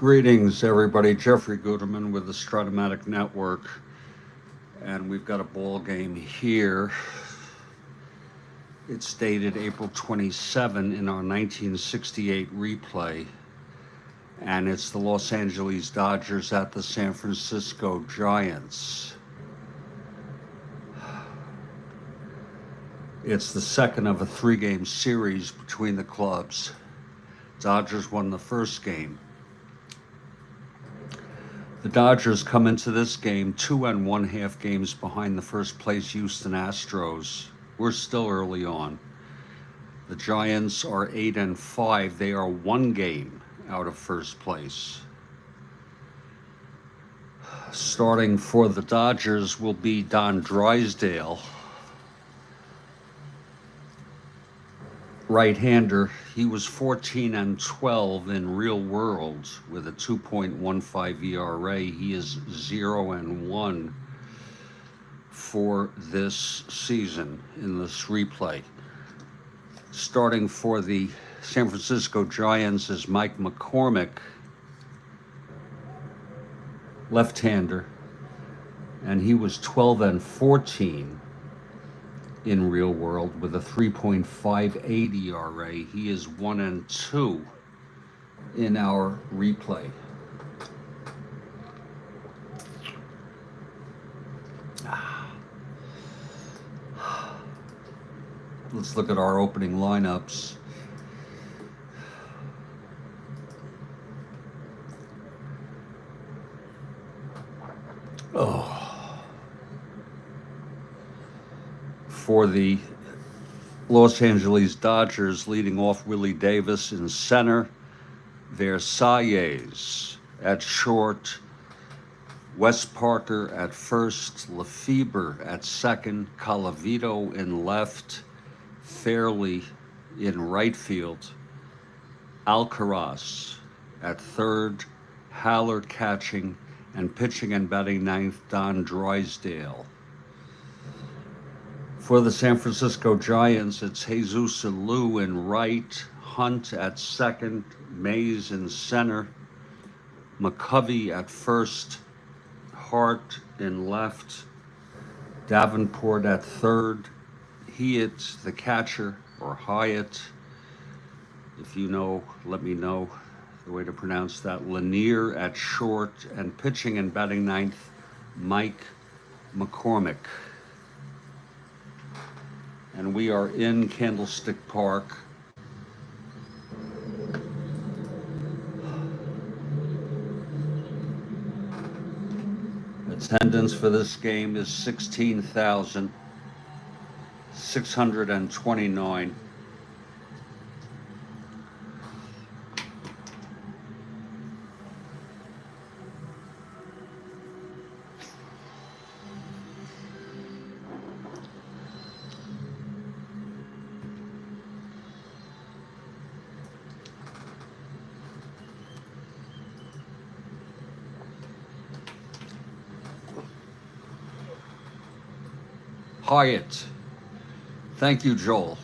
Greetings, everybody. Jeffrey Guterman with the Strat-O-Matic Network, and we've got a ball game here. It's dated April 27 in our 1968 replay, and it's the Los Angeles Dodgers at the San Francisco Giants. It's the second of a three-game series between the clubs. Dodgers won the first game. The Dodgers come into this game 2 1/2 games behind the first place Houston Astros. We're still early on. The Giants are 8 5. They are 1 game out of first place. Starting for the Dodgers will be Don Drysdale, right-hander. He was 14 12 in real world with a 2.15 ERA. He is 0 1 for this season in this replay. Starting for the San Francisco Giants is Mike McCormick, left-hander, and he was 12 14 in real world with a 3.58 ERA. He is 1 2 in our replay. Let's look at our opening lineups. For the Los Angeles Dodgers, leading off Willie Davis in center, Versalles at short, Wes Parker at first, Lefebvre at second, Colavito in left, Fairley in right field, Alcaraz at third, Haller catching, and pitching and batting ninth, Don Drysdale. For the San Francisco Giants, it's Jesus Alou in right, Hunt at second, Mays in center, McCovey at first, Hart in left, Davenport at third, Hyatt, the catcher, or Hyatt, if you know, let me know the way to pronounce that, Lanier at short, and pitching and batting ninth, Mike McCormick. And we are in Candlestick Park. Attendance for this game is 16,629. Hyatt. Thank you, Joel.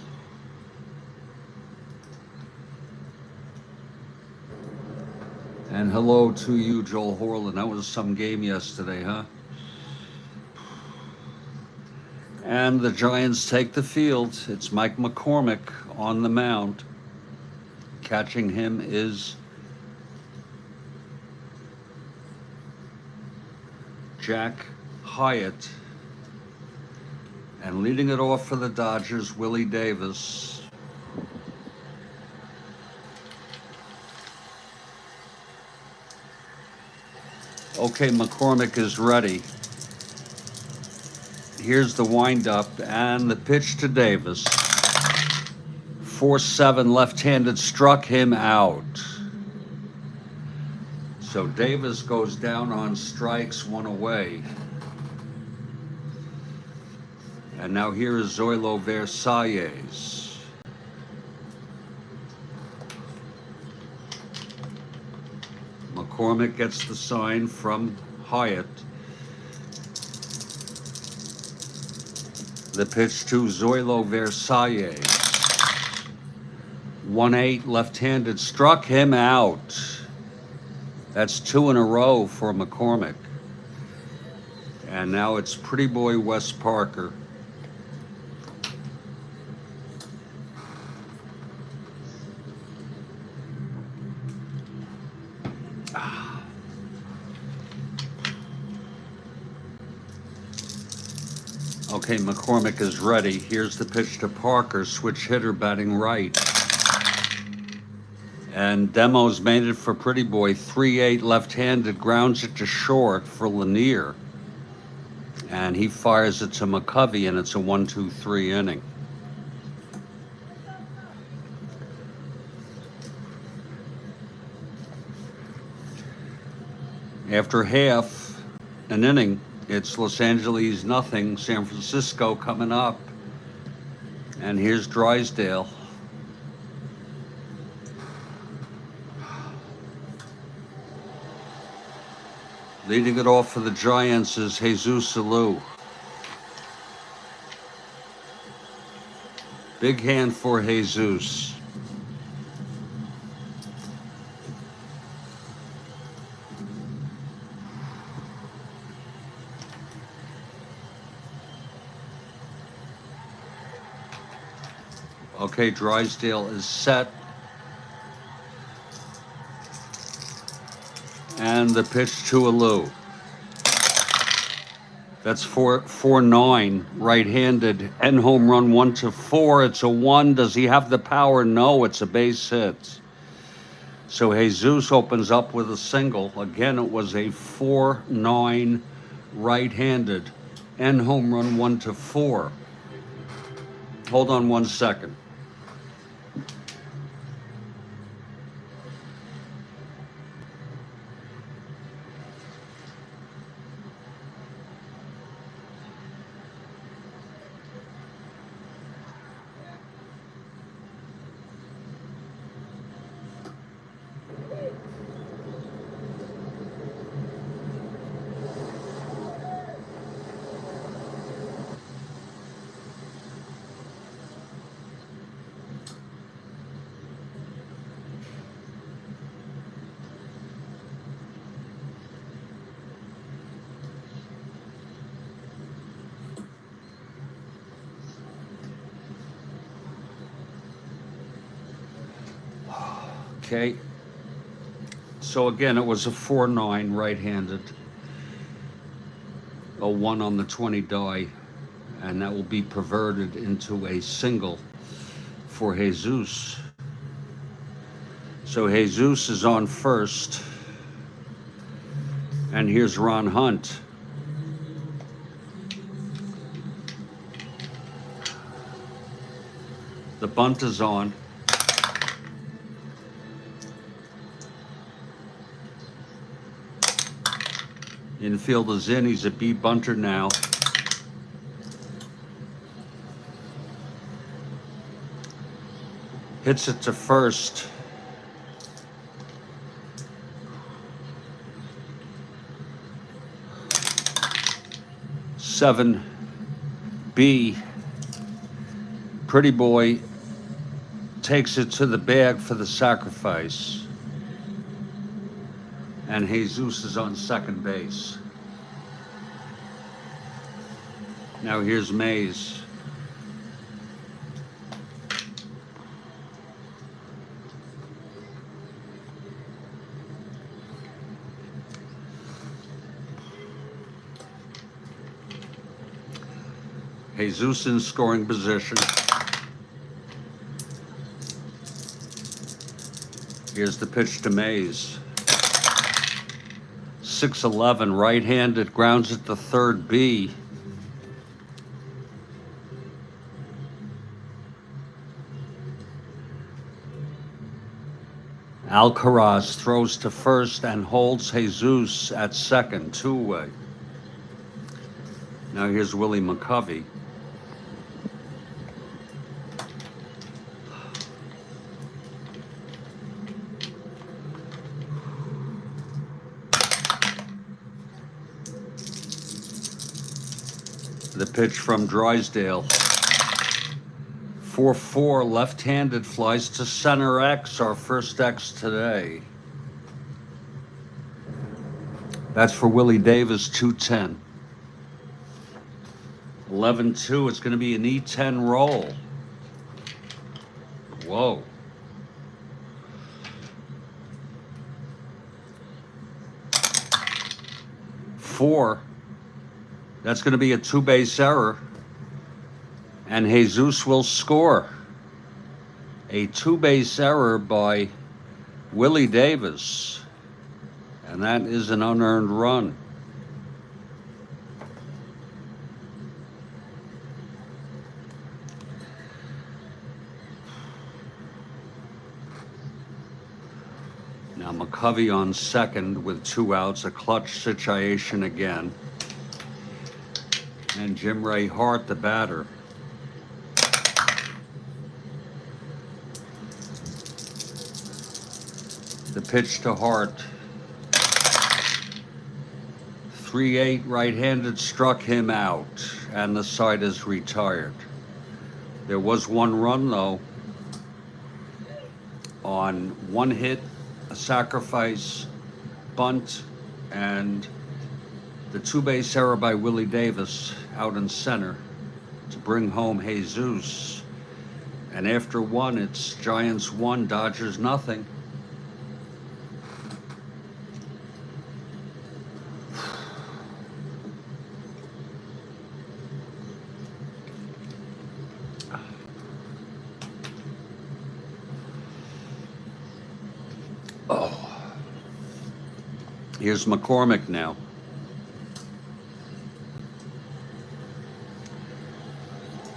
And hello to you, Joel Horland. That was some game yesterday, huh? And the Giants take the field. It's Mike McCormick on the mound. Catching him is Jack Hyatt. And leading it off for the Dodgers, Willie Davis. Okay, McCormick is ready. Here's the windup and the pitch to Davis. 4-7 left-handed, struck him out. So Davis goes down on strikes, 1 away. And now here is Zoilo Versalles. McCormick gets the sign from Hyatt. The pitch to Zoilo Versalles. 1-8 left-handed, struck him out. That's 2 in a row for McCormick. And now it's Pretty Boy Wes Parker. Okay, McCormick is ready. Here's the pitch to Parker, switch hitter batting right. And Demo's made it for Pretty Boy. 3-8 left-handed, grounds it to short for Lanier. And he fires it to McCovey, and it's a 1-2-3 inning. After half an inning, it's Los Angeles nothing, San Francisco coming up. And here's Drysdale. Leading it off for the Giants is Jesus Alou. Big hand for Jesus. Okay, Drysdale is set. And the pitch to Alou. That's 4-9, right-handed. End home run 1-4. It's a 1. Does he have the power? No, it's a base hit. So Jesus opens up with a single. Again, it was a 4-9, right-handed. End home run 1-4. Hold on 1 second. Okay. So again, it was a 4-9 right-handed. A 1 on the 20 die. And that will be perverted into a single for Jesus. So Jesus is on first. And here's Ron Hunt. The bunt is on. Infield is in. He's a B bunter now. Hits it to first. Seven B. Pretty Boy takes it to the bag for the sacrifice. And Jesus is on second base. Now here's Mays. Jesus in scoring position. Here's the pitch to Mays. 6-11, right-handed, grounds it to third B. Alcaraz throws to first and holds Jesus at second, 2-away. Now here's Willie McCovey. The pitch from Drysdale. 4-4, left-handed, flies to center X, our first X today. That's for Willie Davis, 210. 11-2, it's going to be an E10 roll. Whoa. Four. That's going to be a two-base error. And Jesus will score. A two-base error by Willie Davis. And that is an unearned run. Now McCovey on second with 2 outs, a clutch situation again. And Jim Ray Hart, the batter. The pitch to Hart. 3-8 right-handed struck him out, and the side is retired. There was 1 run, though, on 1 hit, a sacrifice, bunt, and the two-base error by Willie Davis out in center to bring home Jesus. And after 1, it's Giants 1, Dodgers nothing. Oh. Here's McCormick now.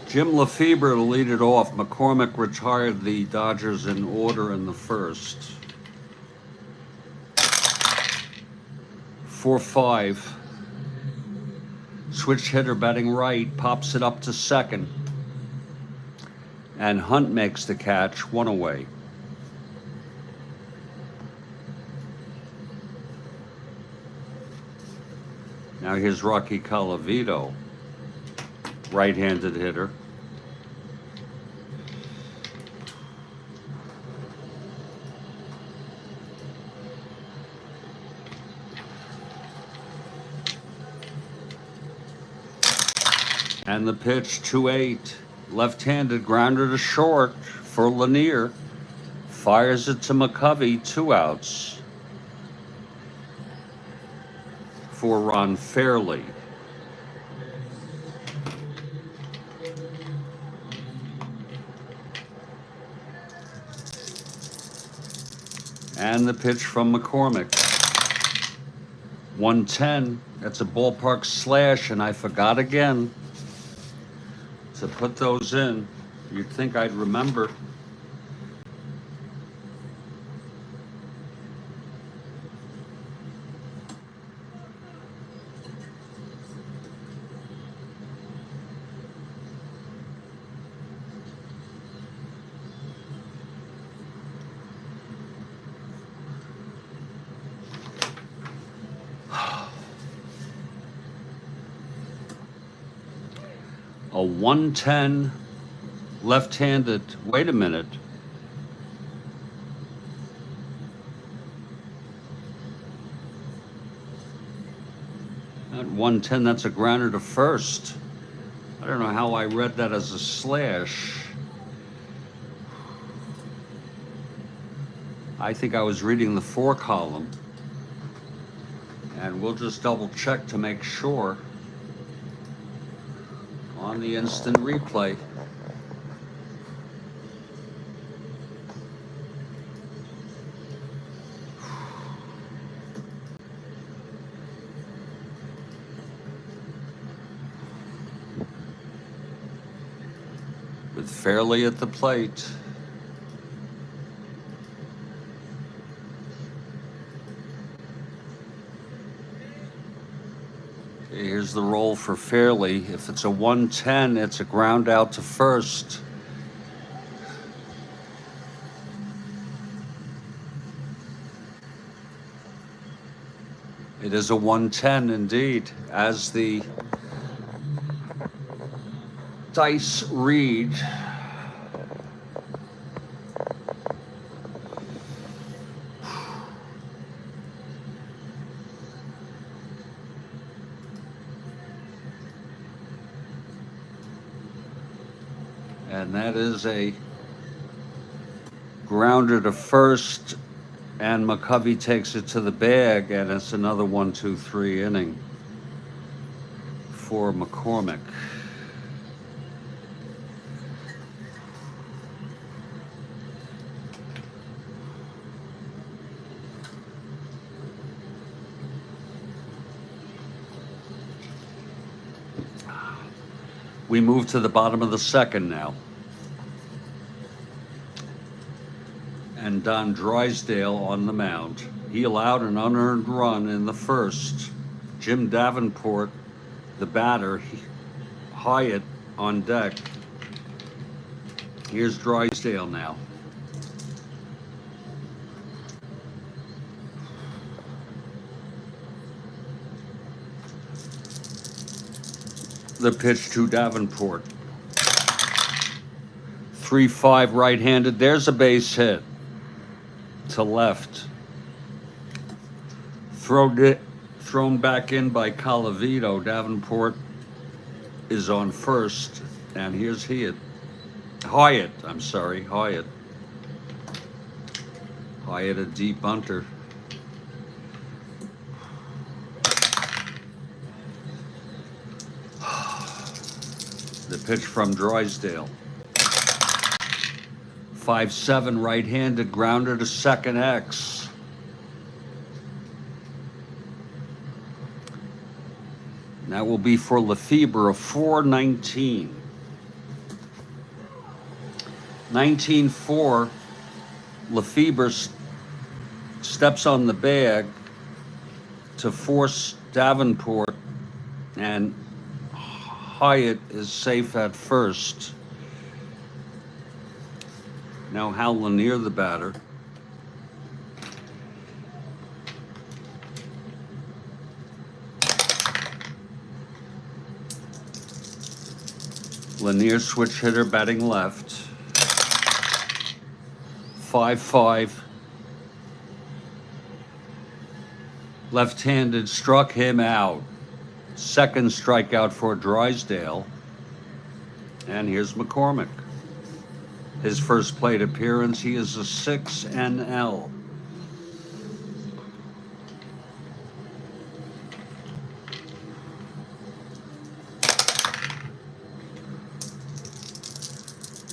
Jim Lefebvre to lead it off. McCormick retired the Dodgers in order in the first. 4-5. Switch hitter batting right, pops it up to second. And Hunt makes the catch, 1 away. Now here's Rocky Colavito, right-handed hitter. And the pitch, 2-8, left-handed grounder to short for Lanier. Fires it to McCovey, 2 outs. For Ron Fairley. And the pitch from McCormick. 110, that's a ballpark slash, and I forgot again to put those in. You'd think I'd remember. A 110 left-handed, wait a minute. At 110, that's a grounder to first. I don't know how I read that as a slash. I think I was reading the 4 column. And we'll just double check to make sure on the instant replay. With Fairley at the plate. Okay, here's the roll for Fairley. If it's a 110, it's a ground out to first. It is a 110 indeed, as the dice read. And that is a grounder to first, and McCovey takes it to the bag, and it's another 1-2-3 inning for McCormick. We move to the bottom of the second now. And Don Drysdale on the mound. He allowed an unearned run in the first. Jim Davenport, the batter, Hyatt on deck. Here's Drysdale now. The pitch to Davenport. 3-5 right-handed. There's a base hit to left. Thrown back in by Colavito. Davenport is on first, and here's Hyatt, I'm sorry, Hyatt. Hyatt, a deep bunter. The pitch from Drysdale. 5-7 right-handed, grounder to second X. That will be for Lefebvre, a 4-19. 19-4. Lefebvre steps on the bag to force Davenport, and Hyatt is safe at first. Now Hal Lanier, the batter. Lanier, switch hitter, batting left. 5-5. Left-handed, struck him out. Second strikeout for Drysdale. And here's McCormick. His first plate appearance, he is a 6 NL.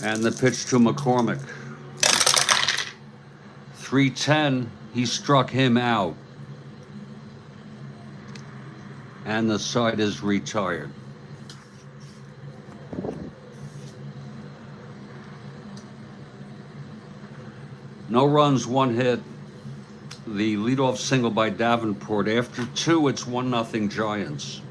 And the pitch to McCormick. 3-10, he struck him out. And the side is retired. No runs, one hit. The leadoff single by Davenport. After two, it's 1-0 Giants.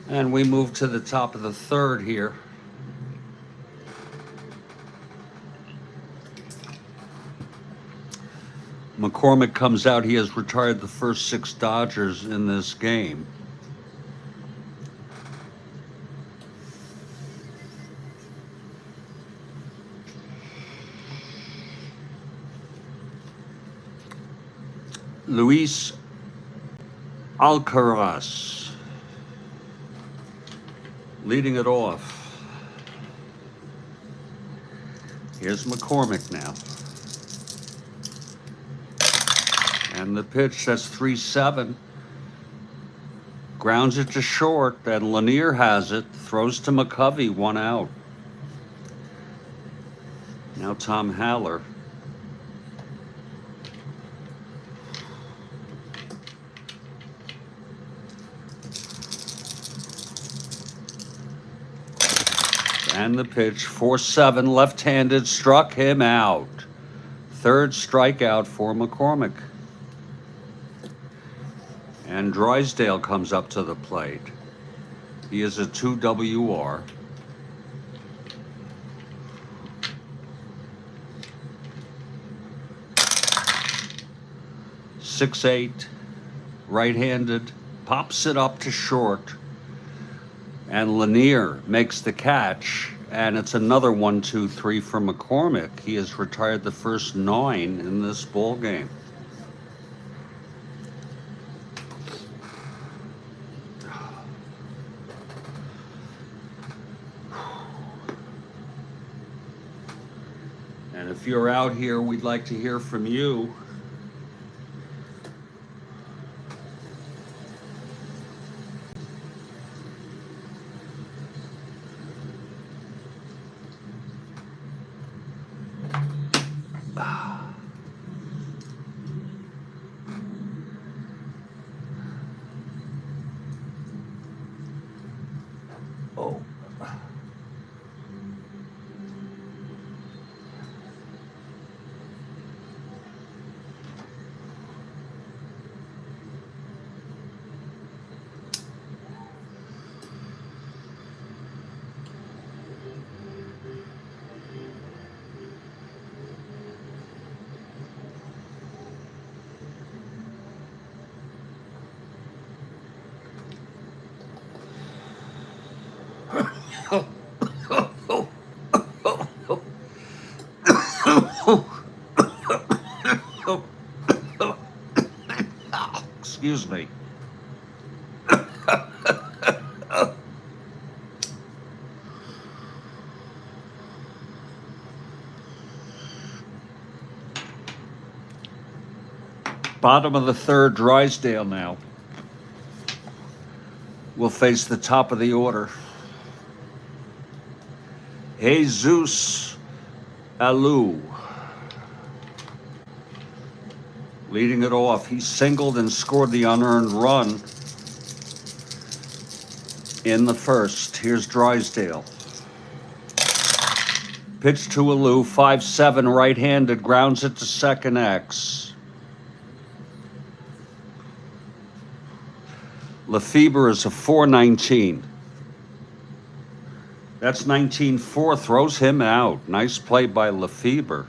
And we move to the top of the third here. McCormick comes out. He has retired the first 6 Dodgers in this game. Luis Alcaraz leading it off. Here's McCormick now. And the pitch, that's 3-7. Grounds it to short, and Lanier has it. Throws to McCovey, 1 out. Now Tom Haller. And the pitch, 4-7, left-handed, struck him out. Third strikeout for McCormick. And Drysdale comes up to the plate. He is a 2 WR. .68, right-handed, pops it up to short. And Lanier makes the catch, and it's another 1-2-3 for McCormick. He has retired the first 9 in this ball game. And if you're out here, we'd like to hear from you. Oh. Excuse me. Bottom of the third, Drysdale now will face the top of the order. Jesus Alou leading it off. He singled and scored the unearned run in the first. Here's Drysdale. Pitch to Alou, 5-7, right-handed, grounds it to second X. Lefebvre is a 4-19. That's 19-4, throws him out. Nice play by Lefebvre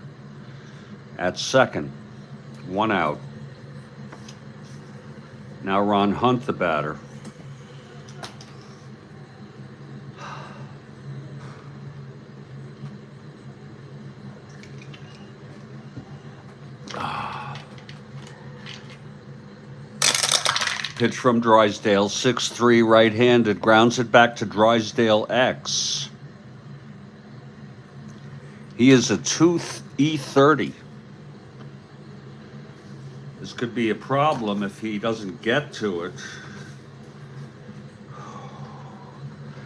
at second. 1 out. Now Ron Hunt, the batter. Pitch from Drysdale, 6-3, right-handed, grounds it back to Drysdale X. He is a 2E30. This could be a problem if he doesn't get to it.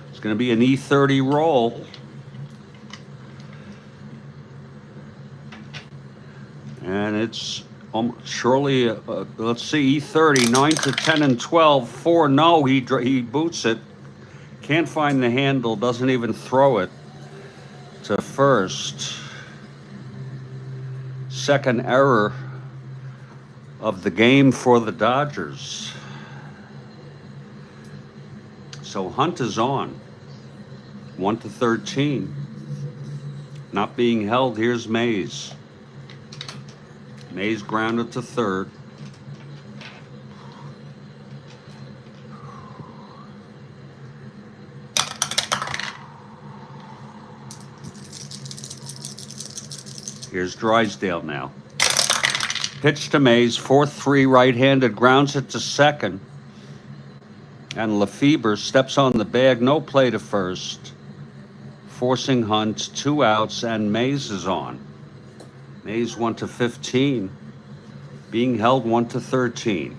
It's going to be an E30 roll. And it's surely, let's see, E30, 9 to 10 and 12, 4, no, he boots it. Can't find the handle, doesn't even throw it to first. Second error of the game for the Dodgers. So Hunt is on. 1 to 13. Not being held, here's Mays. Mays grounded to third. Here's Drysdale now. Pitch to Mays, 4-3, right-handed, grounds it to second. And Lefebvre steps on the bag, no play to first. forcing Hunt, 2 outs, and Mays is on. Mays 1-15, being held 1-13.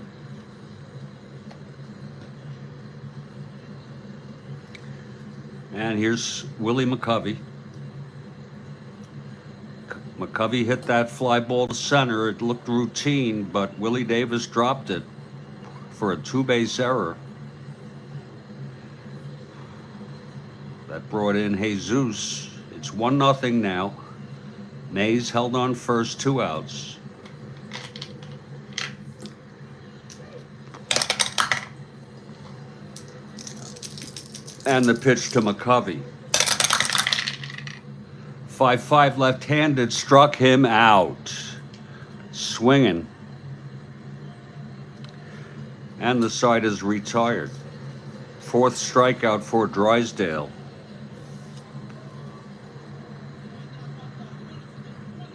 And here's Willie McCovey. McCovey hit that fly ball to center. It looked routine, but Willie Davis dropped it for a 2-base error. That brought in Jesus. It's 1-0 now. Mays held on first, 2 outs. And the pitch to McCovey. 5-5 left-handed, struck him out. Swinging. And the side is retired. 4th strikeout for Drysdale.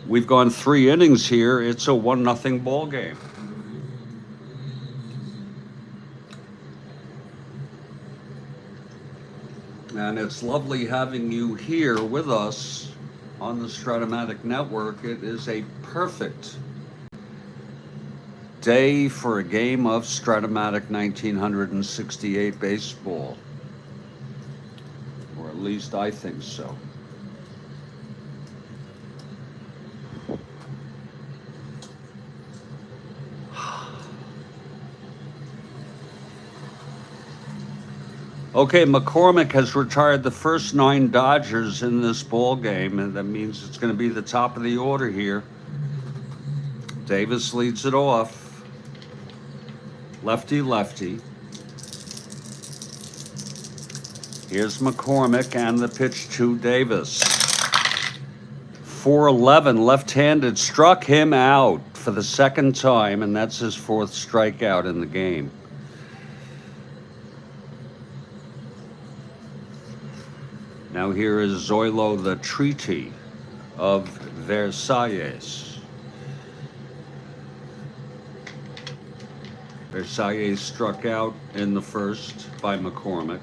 We've gone 3 innings here. It's a 1-0 ball game. And it's lovely having you here with us on the Strat-O-Matic network. It is a perfect day for a game of Strat-O-Matic 1968 baseball. Or at least I think so. Okay, McCormick has retired the first 9 Dodgers in this ball game, and that means it's going to be the top of the order here. Davis leads it off. Lefty, lefty. Here's McCormick and the pitch to Davis. 4-11, left-handed, struck him out for the 2nd time, and that's his 4th strikeout in the game. Now here is Zoilo, the Treaty of Versailles. Versailles struck out in the 1st by McCormick.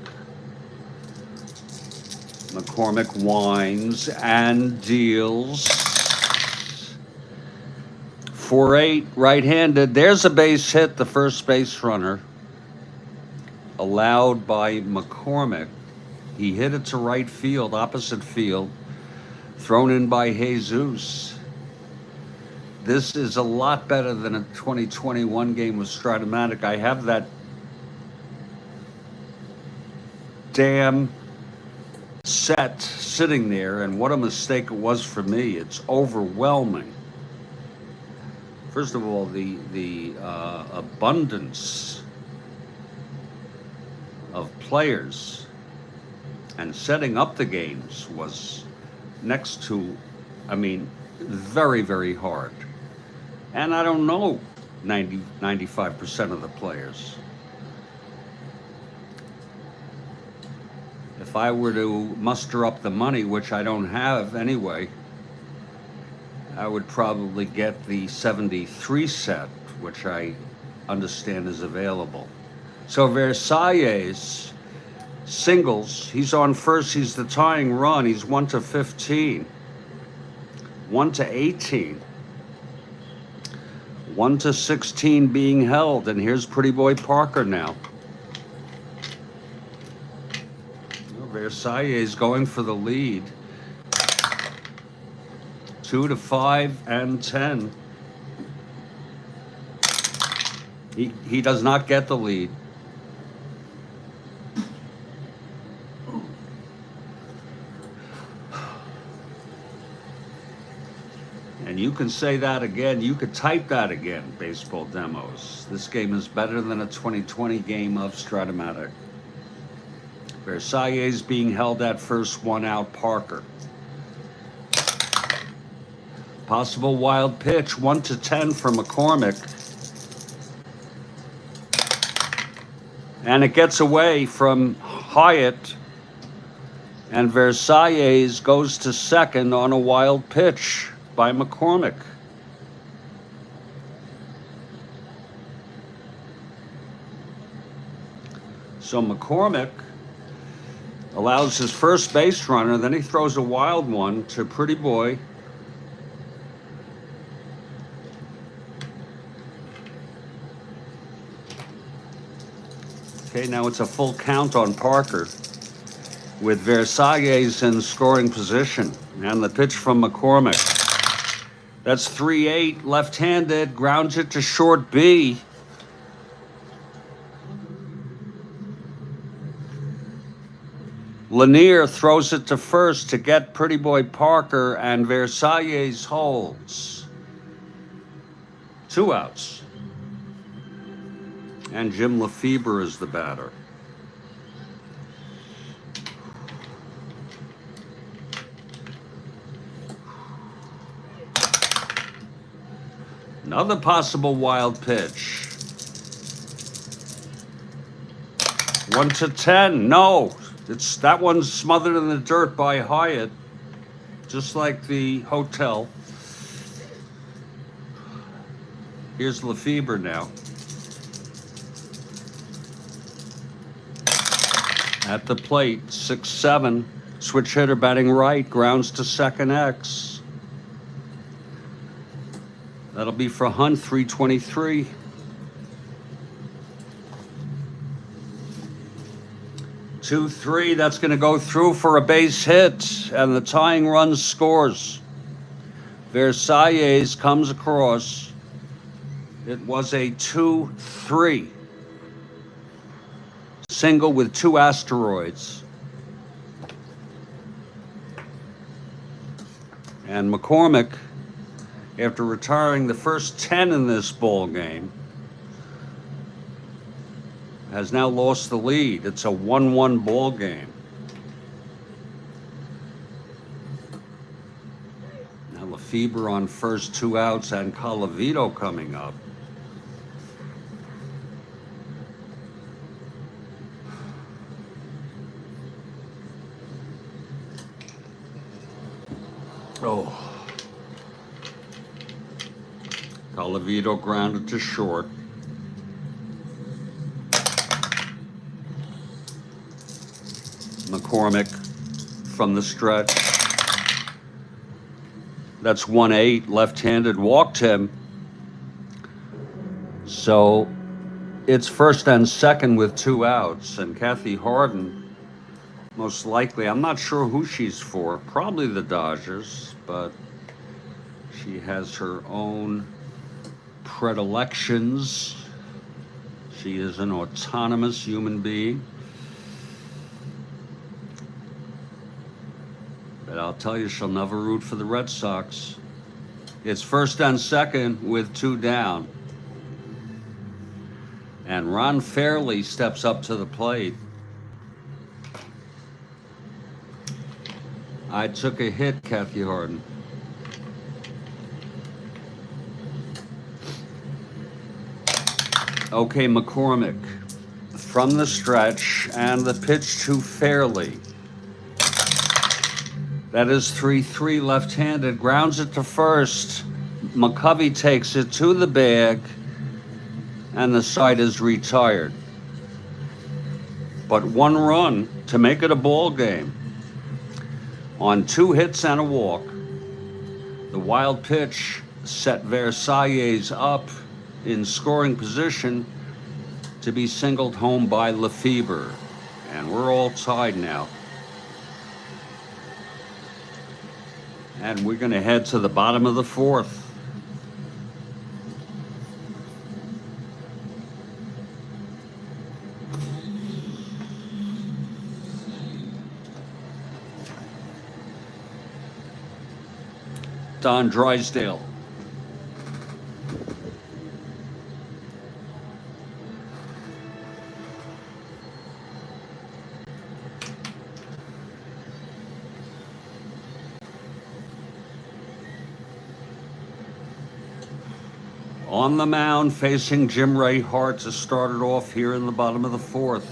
McCormick winds and deals. 4-8, right-handed. There's a base hit, the first base runner, allowed by McCormick. He hit it to right field, opposite field, thrown in by Jesus. This is a lot better than a 2021 game with Strat-O-Matic. I have that damn set sitting there, and what a mistake it was for me. It's overwhelming. First of all, the abundance of players and setting up the games was next to, very, very hard. And I don't know 95% of the players. If I were to muster up the money, which I don't have anyway, I would probably get the 73 set, which I understand is available. So Versailles singles, he's on first, he's the tying run, he's 1-15, 1-18, 1-16 being held, and here's Pretty Boy Parker now. Versailles going for the lead. 2-5 and 10. He does not get the lead. And you can say that again. You could type that again, Baseball Demos. This game is better than a 2020 game of Strat-O-Matic. Versailles being held at first, 1 out, Parker. Possible wild pitch, 1-10 for McCormick. And it gets away from Hyatt. And Versailles goes to second on a wild pitch by McCormick. So McCormick allows his first base runner, then he throws a wild one to Pretty Boy. Okay, now it's a full count on Parker with Versailles in scoring position. And the pitch from McCormick. That's 3-8, left-handed, grounds it to short B. Lanier throws it to first to get Pretty Boy Parker, and Versailles holds. 2 outs. And Jim Lefebvre is the batter. Another possible wild pitch. 1-10. No, that one's smothered in the dirt by Hyatt, just like the hotel. Here's Lefebvre now. At the plate, 6-7. Switch hitter batting right, grounds to second X. That'll be for Hunt, 323. 2-3, that's going to go through for a base hit, and the tying run scores. Versailles comes across. It was a 2-3. Single with 2 asteroids. And McCormick, after retiring the first 10 in this ball game, has now lost the lead. It's a 1-1 ball game. Now Lefebvre on first, 2 outs, and Colavito coming up. Oh. Colavito grounded to short. McCormick from the stretch. That's 1-8, left-handed, walked him. So it's first and second with 2 outs, and Kathy Harden, most likely, I'm not sure who she's for, probably the Dodgers, but she has her own predilections. She is an autonomous human being. But I'll tell you, she'll never root for the Red Sox. It's first and second with 2 down. And Ron Fairley steps up to the plate. I took a hit, Kathy Harden. Okay, McCormick from the stretch, and the pitch to Fairley. That is 3-3, left-handed, grounds it to first. McCovey takes it to the bag, and the side is retired. But 1 run to make it a ball game. On 2 hits and a walk, the wild pitch set Versailles up in scoring position to be singled home by Lefebvre. And we're all tied now. And we're going to head to the bottom of the 4th. Don Drysdale. On the mound, facing Jim Ray Hart to start it off here in the bottom of the 4th.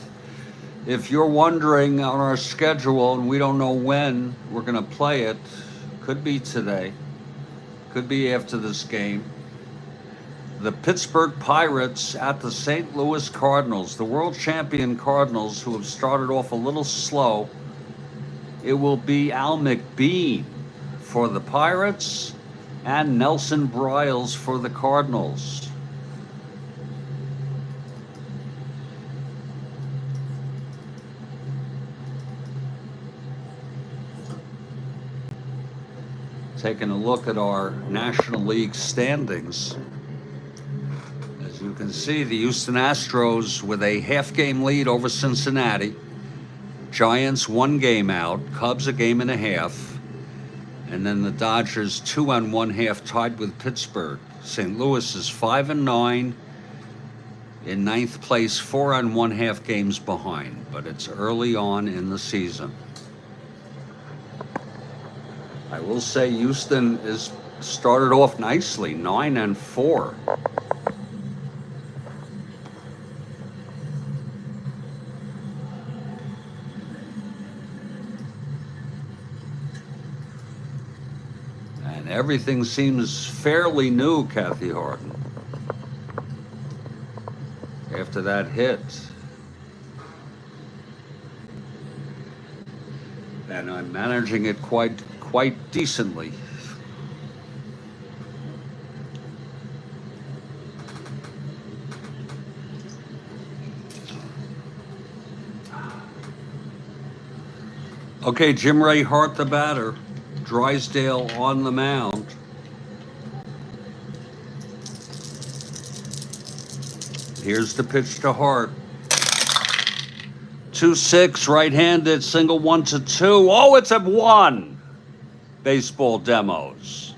If you're wondering on our schedule and we don't know when we're going to play it, could be today, could be after this game. The Pittsburgh Pirates at the St. Louis Cardinals, the world champion Cardinals, who have started off a little slow, it will be Al McBean for the Pirates and Nelson Bryles for the Cardinals. Taking a look at our National League standings. As you can see, the Houston Astros with a half-game lead over Cincinnati. Giants 1 game out, Cubs a game and a half, and then the Dodgers 2 1/2 tied with Pittsburgh. St. Louis is 5-9 in 9th place, 4 1/2 games behind, but it's early on in the season. I will say Houston is started off nicely, 9-4. And everything seems fairly new, Kathy Harden, after that hit. And I'm managing it quite decently. Okay, Jim Ray Hart the batter, Drysdale on the mound. Here's the pitch to Hart. 2-6, right-handed, single 1-2. Oh, it's a 1. Baseball demos.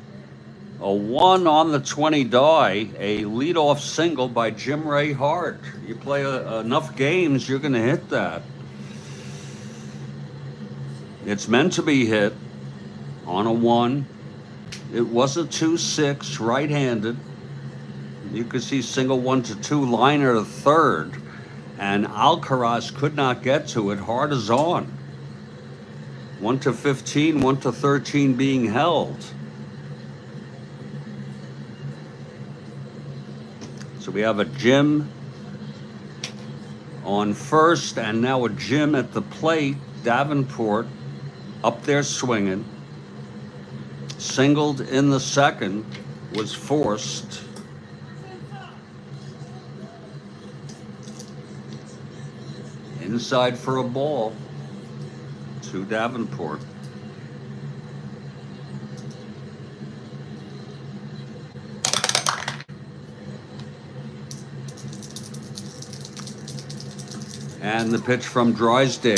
A 1 on the 20 die, a leadoff single by Jim Ray Hart. You play enough games, you're going to hit that. It's meant to be hit on a 1. It was a 2-6, right-handed. You could see single 1-2, liner to third, and Alcaraz could not get to it. Hart is on. 1-15, 1-13 being held. So we have a Jim on first, and now a Jim at the plate. Davenport up there swinging. Singled in the second, was forced. Inside for a ball to Davenport. And the pitch from Drysdale.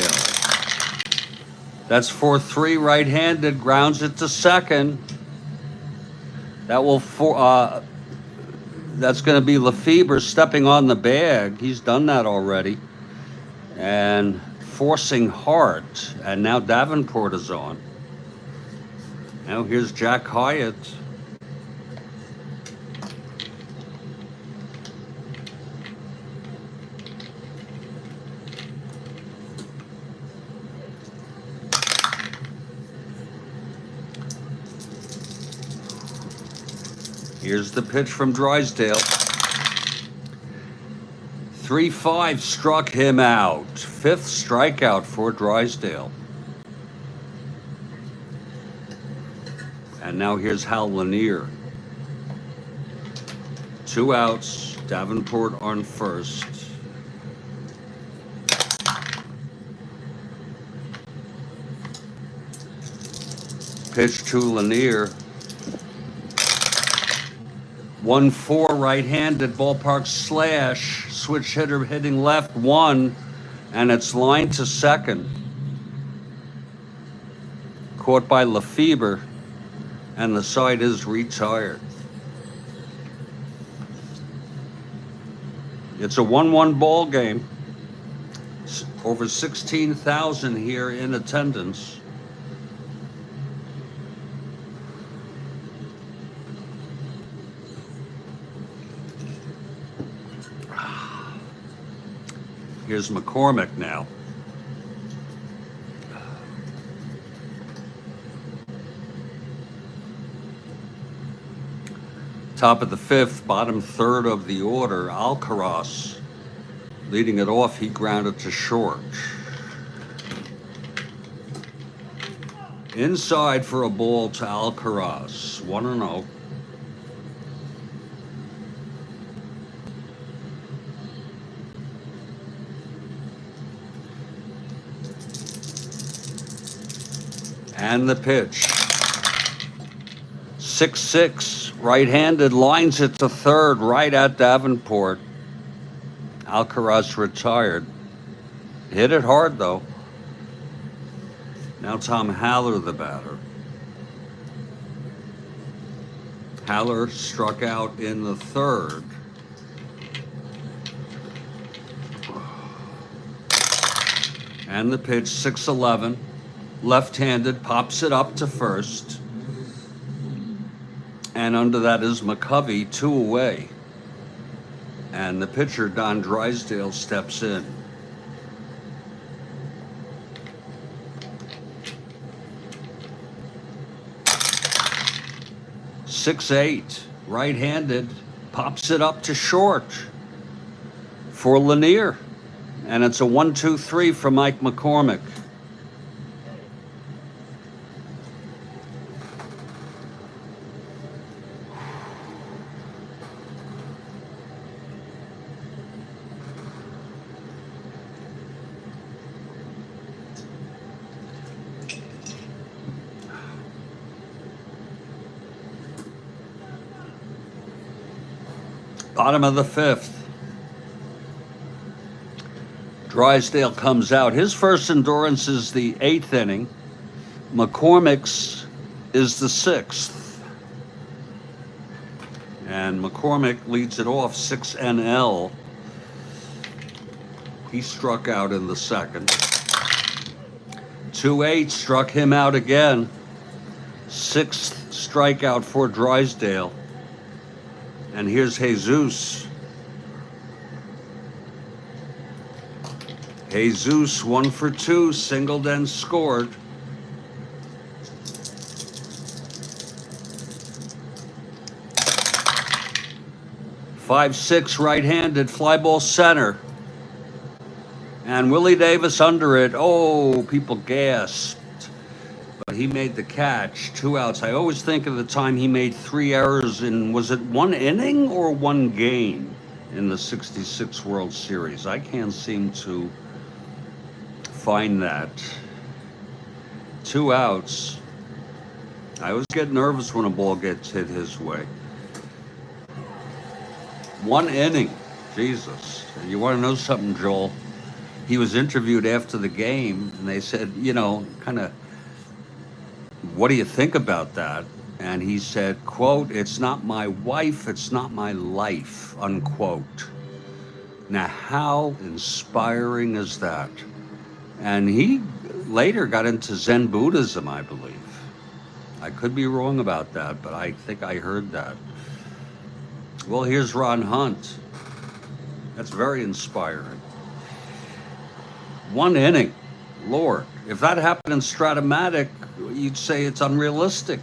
That's 4-3, right-handed, grounds it to second. That will that's going to be Lefebvre stepping on the bag. He's done that already. And forcing Hart, and now Davenport is on. Now here's Jack Hyatt. Here's the pitch from Drysdale. 3-5 struck him out. 5th strikeout for Drysdale. And now here's Hal Lanier. 2 outs, Davenport on first. Pitch to Lanier. 1-4, right-handed, ballpark slash, switch hitter hitting left, 1, and it's lined to second. Caught by Lefebvre, and the side is retired. It's a 1-1 ball game. Over 16,000 here in attendance. Here's McCormick now. Top of the 5th, bottom 3rd of the order. Alcaraz leading it off. He grounded to short. Inside for a ball to Alcaraz, 1-0. And the pitch. 6-6, right-handed, lines it to third, right at Davenport. Alcaraz retired. Hit it hard, though. Now Tom Haller, the batter. Haller struck out in the third. And the pitch, 6-11. Left-handed, pops it up to first. And under that is McCovey, 2 away. And the pitcher, Don Drysdale, steps in. Six-eight, right-handed, pops it up to short for Lanier. And it's a 1-2-3 for Mike McCormick. Bottom of the fifth. Drysdale comes out. His first endurance is the 8th inning. McCormick's is the 6th. And McCormick leads it off, 6 NL. He struck out in the second. 2-8 struck him out again. 6th strikeout for Drysdale. And here's Jesus. Jesus, 1 for 2, singled and scored. Five, 6, right-handed, fly ball center. And Willie Davis under it. Oh, people gasped. But he made the catch, 2 outs. I always think of the time he made 3 errors in, was it 1 inning or 1 game in the 66 World Series? I can't seem to find that. 2 outs. I always get nervous when a ball gets hit his way. 1 inning. Jesus. And you want to know something, Joel? He was interviewed after the game, and they said, you know, kind of, what do you think about that? And he said, quote, "It's not my wife, it's not my life," unquote. Now, how inspiring is that? And he later got into Zen Buddhism, I believe. I could be wrong about that, but I think I heard that. Well, here's Ron Hunt. That's very inspiring. 1 inning. Lord, if that happened in Strat-O-Matic, you'd say it's unrealistic.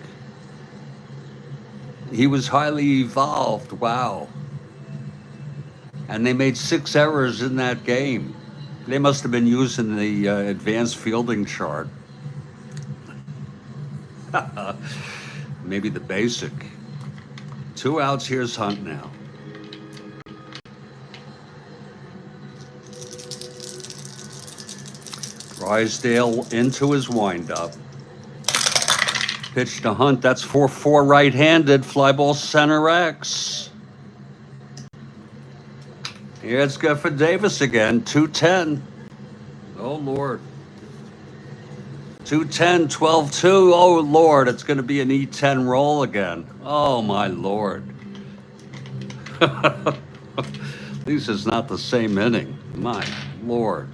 He was highly evolved. Wow. And they made 6 errors in that game. They must have been using the advanced fielding chart. Maybe the basic. 2 outs, here's Hunt now. Drysdale into his windup. Pitch to Hunt, that's 4-4 right-handed, fly ball center X. Here it's good for Davis again, 2-10. Oh, Lord. 2-10, 12-2. Oh, Lord, it's going to be an E10 roll again. Oh, my Lord. At least it's not the same inning. My Lord.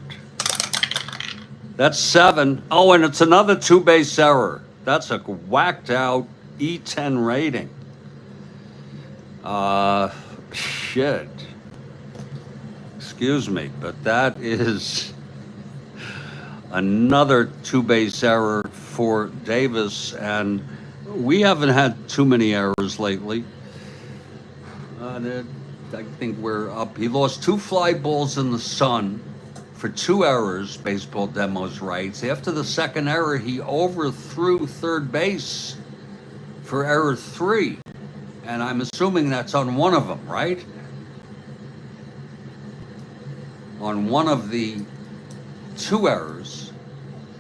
That's 7. Oh, and it's another 2-base error. That's a whacked out E10 rating. Shit. Excuse me, but that is another 2-base error for Davis, and we haven't had too many errors lately. I think we're up. He lost 2 fly balls in the sun. for 2 errors, Baseball Demos writes. After the second error, he overthrew third base for error 3. And I'm assuming that's on one of them, right? On one of the 2 errors,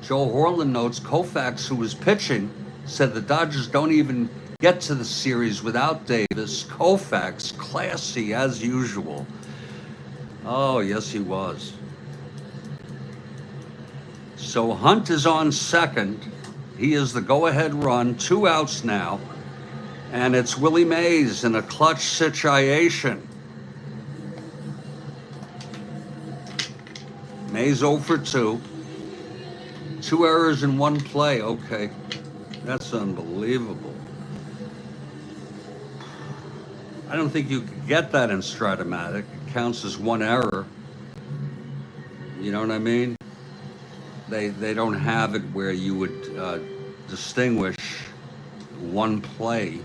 Joe Horland notes Koufax, who was pitching, said the Dodgers don't even get to the series without Davis. Koufax, classy as usual. Oh, yes, he was. So Hunt is on second. He is the go-ahead run, 2 outs now. And it's Willie Mays in a clutch situation. Mays 0 for 2. 2 errors in 1 play. Okay. That's unbelievable. I don't think you could get that in Strat-O-Matic. It counts as 1 error. You know what I mean? They don't have it where you would distinguish 1 play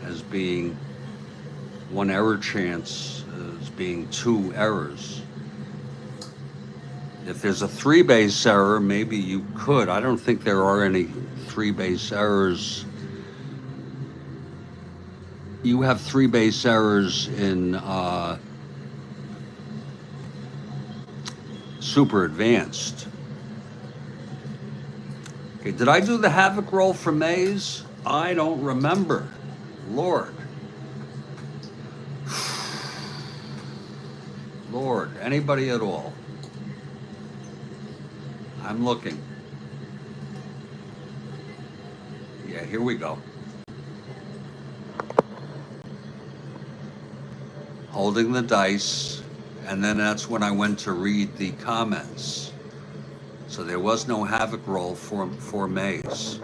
as being 1 error chance as being 2 errors. If there's a 3-base error, maybe you could. I don't think there are any 3-base errors. You have 3-base errors in Super Advanced. Okay, did I do the Havoc roll for Mays? I don't remember. Lord. Lord, anybody at all? I'm looking. Yeah, here we go. Holding the dice, and then that's when I went to read the comments. So there was no Havoc roll for Mays.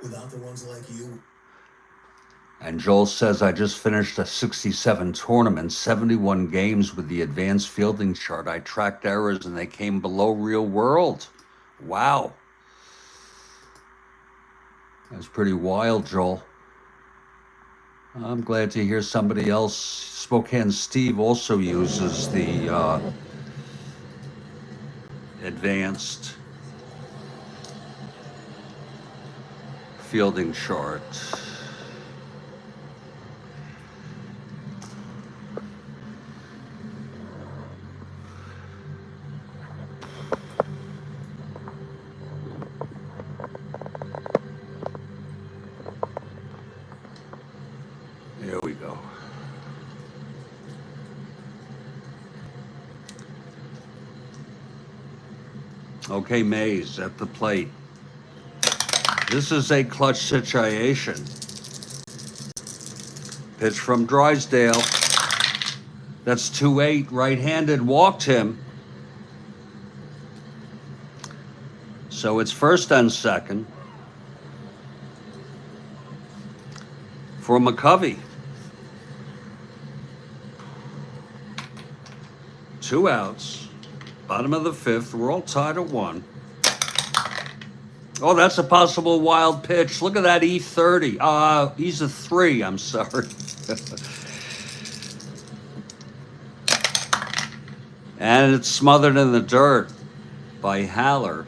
Without the ones like you. And Joel says, I just finished a 67 tournament, 71 games with the advanced fielding chart. I tracked errors and they came below real world. Wow. That's pretty wild, Joel. I'm glad to hear somebody else. Spokane Steve also uses the advanced fielding chart. There we go. Okay, Mays at the plate. This is a clutch situation. Pitch from Drysdale. That's 2-8, right-handed, walked him. So it's first and second for McCovey. 2 outs, bottom of the 5th. We're all tied at 1. Oh, that's a possible wild pitch. Look at that E30. He's a 3, I'm sorry. And it's smothered in the dirt by Haller.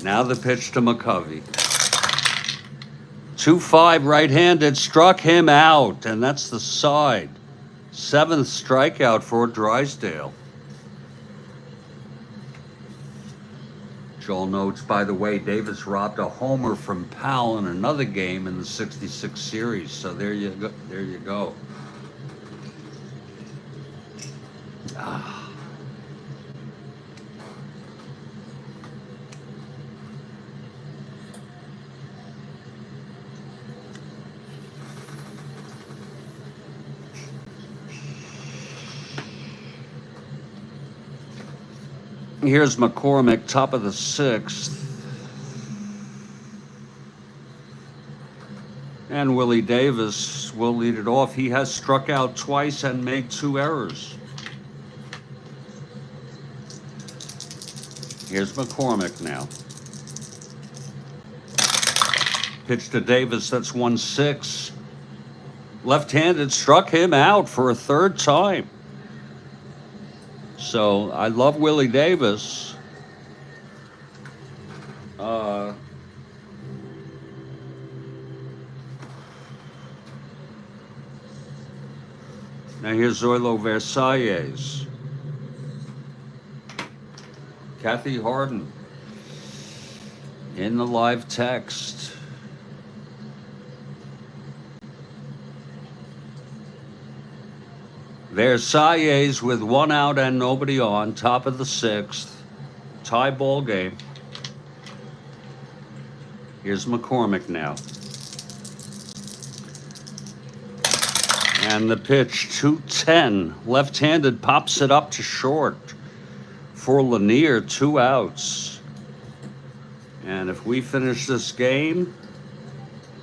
Now the pitch to McCovey. 2-5 right-handed, struck him out, and that's the side. 7th strikeout for Drysdale. Joel notes, by the way, Davis robbed a homer from Powell in another game in the 66 series. So there you go. There you go. Here's McCormick, top of the 6th. And Willie Davis will lead it off. He has struck out twice and made 2 errors. Here's McCormick now. Pitch to Davis, that's 1-6. Left-handed, struck him out for a third time. So I love Willie Davis. Now here's Zoilo Versalles. Kathy Harden in the live text. Versalles with 1 out and nobody on, top of the 6th. Tie ball game. Here's McCormick now. And the pitch, 2-10. Left-handed, pops it up to short. For Lanier, 2 outs. And if we finish this game,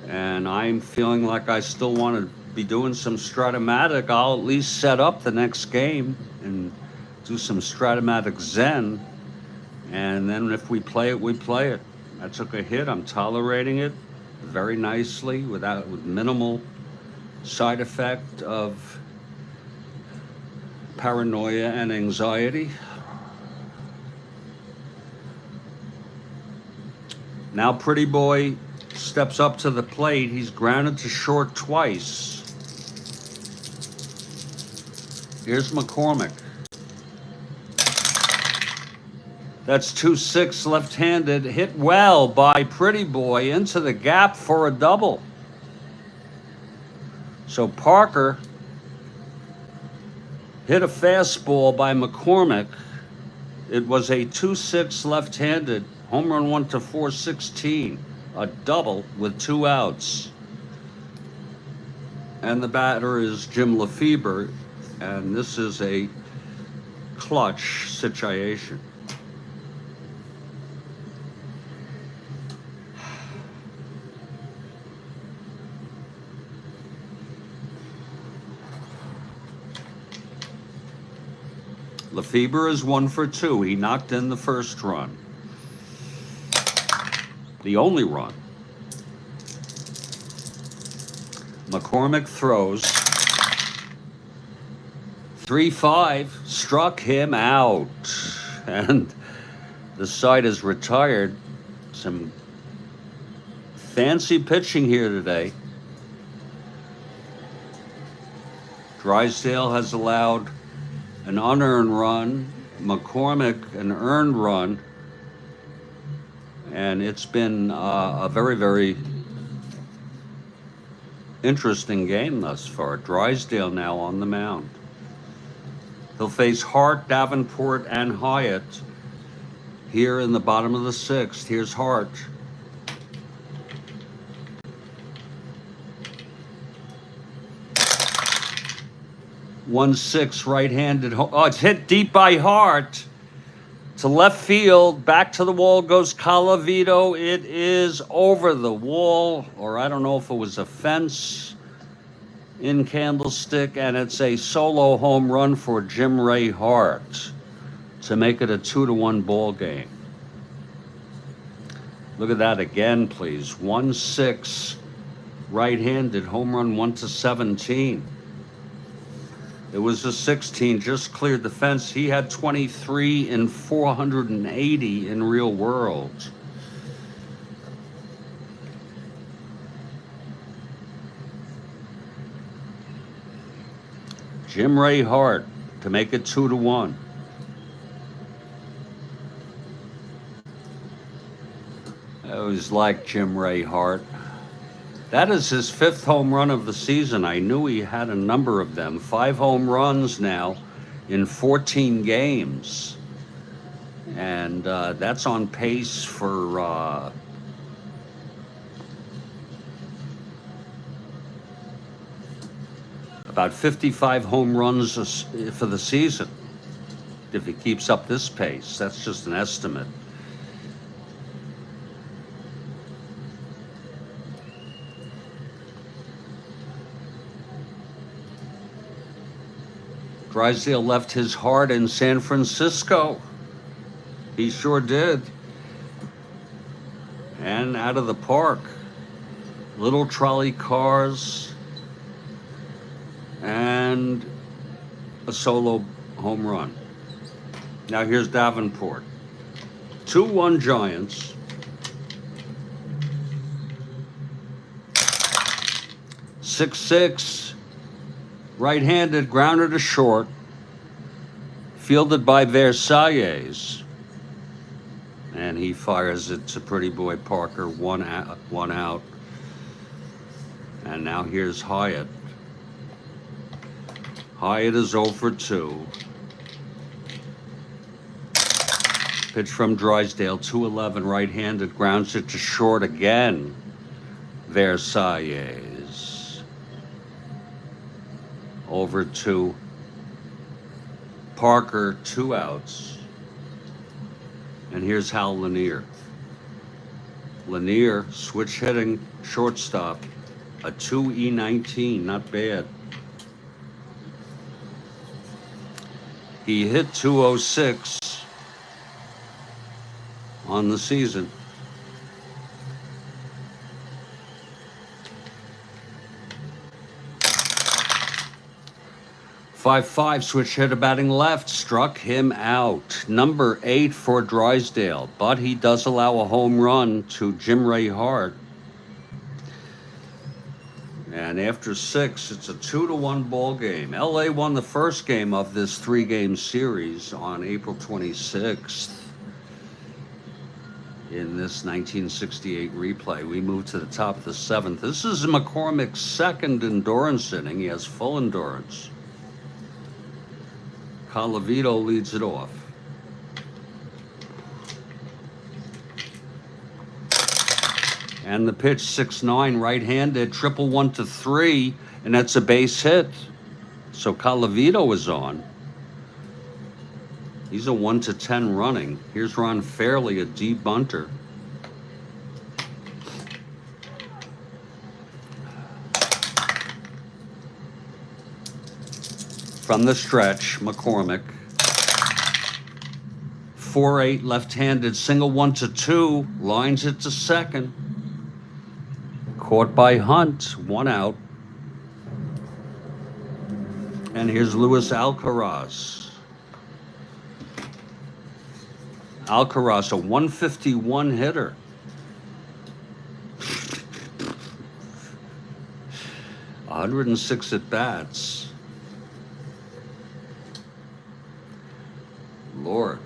and I'm feeling like I still want to be doing some Strat-O-Matic, I'll at least set up the next game and do some Strat-O-Matic Zen. And then if we play it, we play it. I took a hit. I'm tolerating it very nicely with minimal side effect of paranoia and anxiety. Now Pretty Boy steps up to the plate. He's grounded to short twice. Here's McCormick. That's 2-6 left-handed, hit well by Pretty Boy into the gap for a double. So Parker hit a fastball by McCormick. It was a 2-6 left-handed, home run 1 to 416, a double with 2 outs. And the batter is Jim Lefebvre, and this is a clutch situation. Lefebvre is 1 for 2. He knocked in the first run. The only run. McCormick throws. 3-5, struck him out. And the side is retired. Some fancy pitching here today. Drysdale has allowed an unearned run, McCormick an earned run, and it's been a very, very interesting game thus far. Drysdale now on the mound. He'll face Hart, Davenport, and Hyatt here in the bottom of the 6th. Here's Hart. One 6 right-handed. Oh, it's hit deep by Hart to left field. Back to the wall goes Colavito. It is over the wall, or I don't know if it was a fence in Candlestick, and it's a solo home run for Jim Ray Hart to make it a 2-1 ball game. Look at that again, please. 1-6 right-handed, home run 1 to 17. It was a 16, just cleared the fence. He had 23 in 480 in real world. Jim Ray Hart to make it 2-1. I always liked Jim Ray Hart. That is his 5th home run of the season. I knew he had a number of them. 5 home runs now in 14 games. And that's on pace for about 55 home runs for the season. If he keeps up this pace, that's just an estimate. Drysdale left his heart in San Francisco. He sure did. And out of the park. little trolley cars, and a solo home run. Now here's Davenport. 2-1 Giants. 6-6, right-handed, grounded to short, fielded by Versailles, and he fires it to Pretty Boy Parker. One out. And now here's Hyatt. Hyatt is 0 for 2. Pitch from Drysdale, 2-11, right-handed, grounds it to short again. Versailles. Over to Parker, 2 outs. And here's Hal Lanier. Lanier, switch hitting, shortstop. A 2E19, not bad. He hit 206 on the season. .55, switch hitter batting left, struck him out. Number 8 for Drysdale, but he does allow a home run to Jim Ray Hart. And after 6, it's a 2-1 ball game. LA won the first game of this 3-game series on April 26th. In this 1968 replay, we move to the top of the 7th. This is McCormick's second endurance inning. He has full endurance. Colavito leads it off. And the pitch, 6-9, right-handed, 1-1-3, and that's a base hit. So Colavito is on. He's a 1-10 running. Here's Ron Fairley, a deep bunter. From the stretch, McCormick. 4-8, left-handed, single 1-2, lines it to second. Caught by Hunt, 1 out. And here's Luis Alcaraz. Alcaraz, a 151 hitter. A 106 at bats. Lord.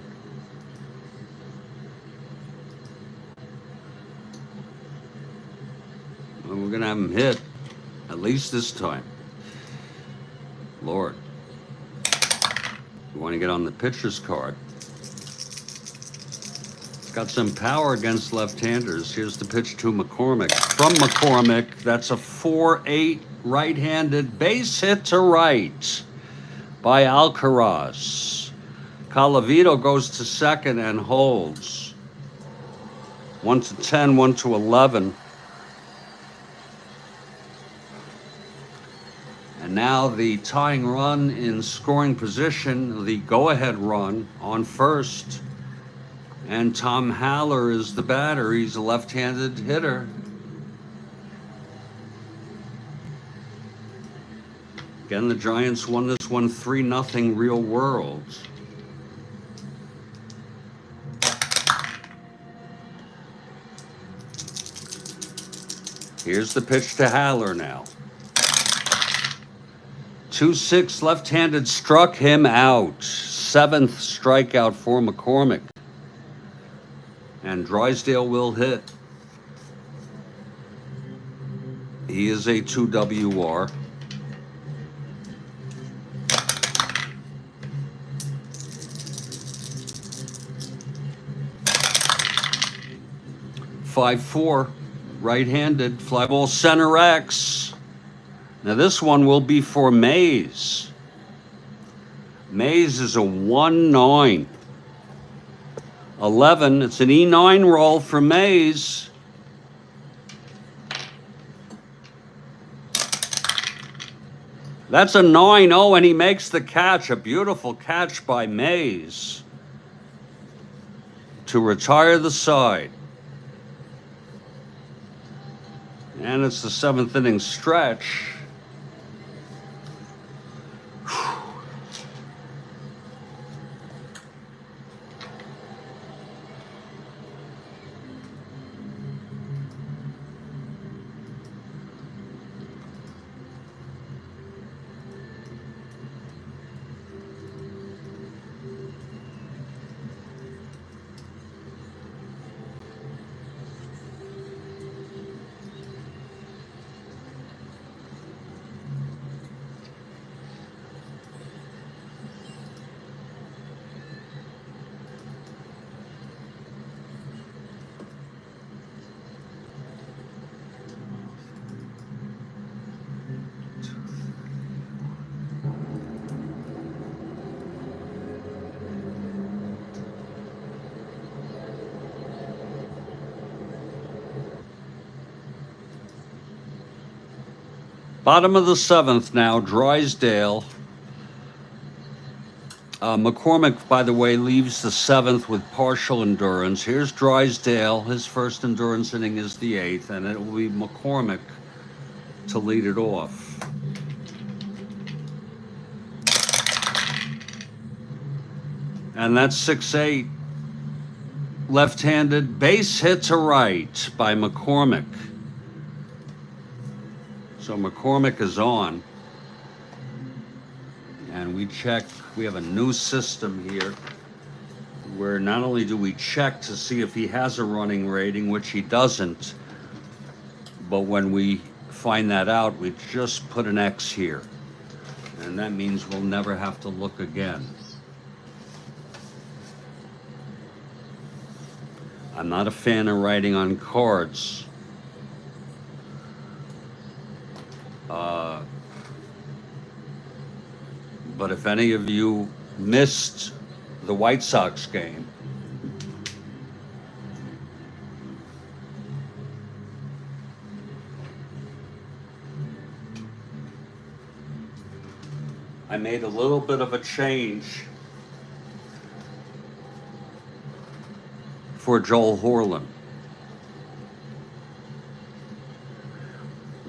Well, we're going to have him hit, at least this time. Lord. You want to get on the pitcher's card. Got some power against left-handers. Here's the pitch to McCormick. From McCormick, that's a 4-8 right-handed base hit to right by Alcaraz. Colavito goes to second and holds. 1-10, 1-11. And now the tying run in scoring position, the go-ahead run on first. And Tom Haller is the batter. He's a left-handed hitter. Again, the Giants won this one 3-0 real world. Here's the pitch to Haller now. 2-6, left-handed, struck him out. 7th strikeout for McCormick. And Drysdale will hit. He is a 2 WR. .54, right-handed, fly ball center X. Now this one will be for Mays. Mays is a 1-9. 11, it's an E9 roll for Mays. That's a 9-0, and he makes the catch, a beautiful catch by Mays to retire the side. And it's the 7th inning stretch. Bottom of the 7th now, Drysdale. McCormick, by the way, leaves the 7th with partial endurance. Here's Drysdale. His first endurance inning is the 8th, and it will be McCormick to lead it off. And that's 6-8. Left-handed base hit to right by McCormick. So McCormick is on. And we check, we have a new system here where not only do we check to see if he has a running rating, which he doesn't, but when we find that out, we just put an X here. And that means we'll never have to look again. I'm not a fan of writing on cards. But if any of you missed the White Sox game, I made a little bit of a change for Joel Horlin.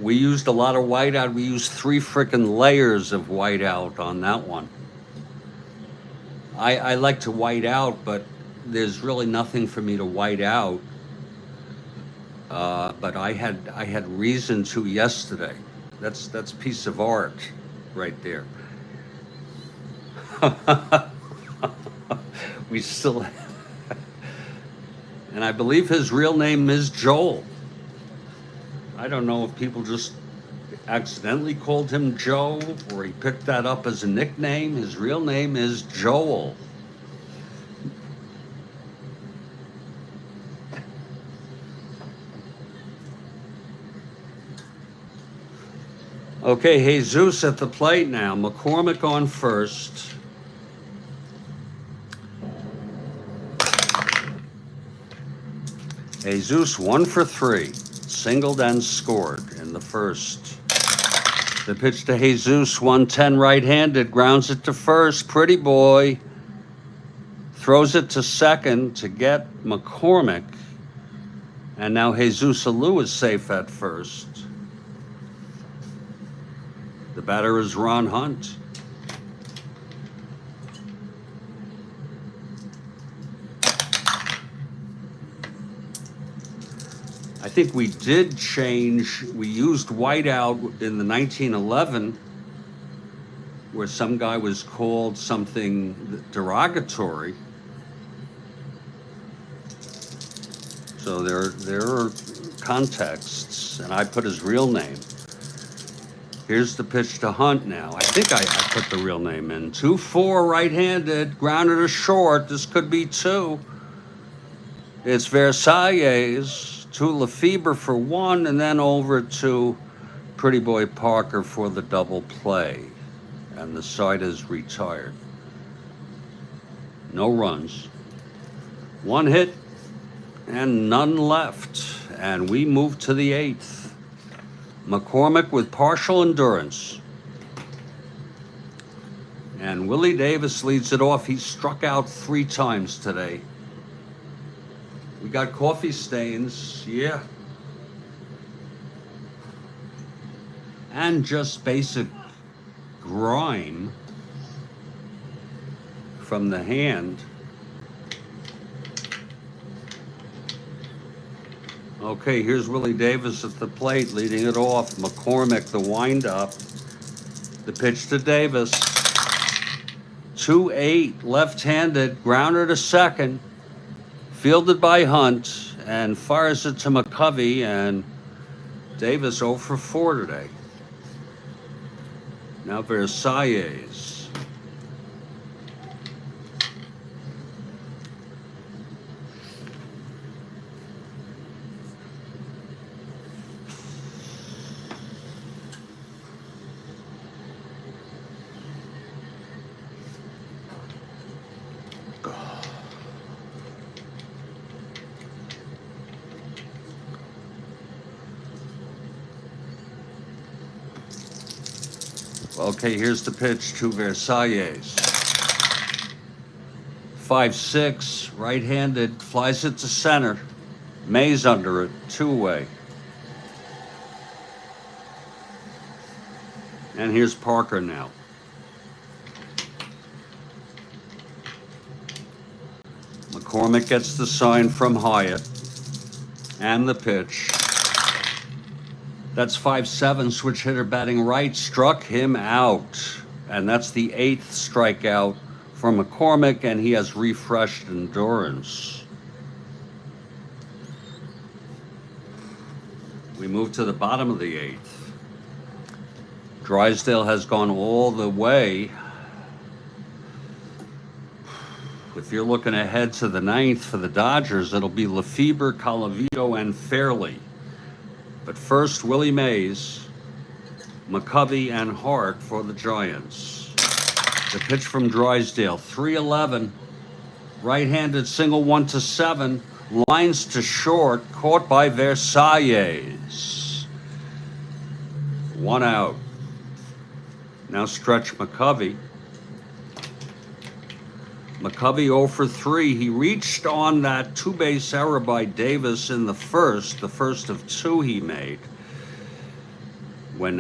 We used a lot of whiteout. We used 3 frickin' layers of whiteout on that one. I like to white out, but there's really nothing for me to white out. But I had reason to yesterday. That's a piece of art right there. We still, and I believe his real name is Joel. I don't know if people just accidentally called him Joe or he picked that up as a nickname. His real name is Joel. Okay, Jesus at the plate now. McCormick on first. Jesus 1 for 3. Singled and scored in the first. The pitch to Jesus, 110 right-handed, grounds it to first. Pretty boy throws it to second to get McCormick. And now Jesus Alou is safe at first. The batter is Ron Hunt. I think we did change, we used whiteout in the 1911 where some guy was called something derogatory. So there are contexts, and I put his real name. Here's the pitch to Hunt now. I think I put the real name in. 2-4 right-handed, grounded to short. This could be 2. It's Versailles to Lefebvre for 1, and then over to Pretty Boy Parker for the double play. And the side is retired. No runs. 1 hit and none left. And we move to the 8th. McCormick with partial endurance. And Willie Davis leads it off. He struck out 3 times today. We got coffee stains, yeah. and just basic grime from the hand. Okay, here's Willie Davis at the plate, leading it off. McCormick, the windup. The pitch to Davis. 2-8, left-handed, grounder to second. Fielded by Hunt, and fires it to McCovey, and Davis 0 for 4 today. Now Versailles. Okay, here's the pitch to Versailles. 5-6, right-handed, flies it to center. Mays under it, 2-away. And here's Parker now. McCormick gets the sign from Hyatt. And the pitch. That's 5-7, switch hitter batting right, struck him out. And that's the 8th strikeout for McCormick, and he has refreshed endurance. We move to the bottom of the 8th. Drysdale has gone all the way. If you're looking ahead to the 9th for the Dodgers, it'll be Lefebvre, Colavito, and Fairley. But first, Willie Mays, McCovey, and Hart for the Giants. The pitch from Drysdale, 3-11. Right-handed single 1-7. Lines to short, caught by Versailles. 1 out. Now stretch McCovey. McCovey 0 for 3. He reached on that 2-base error by Davis in the first of 2 he made. When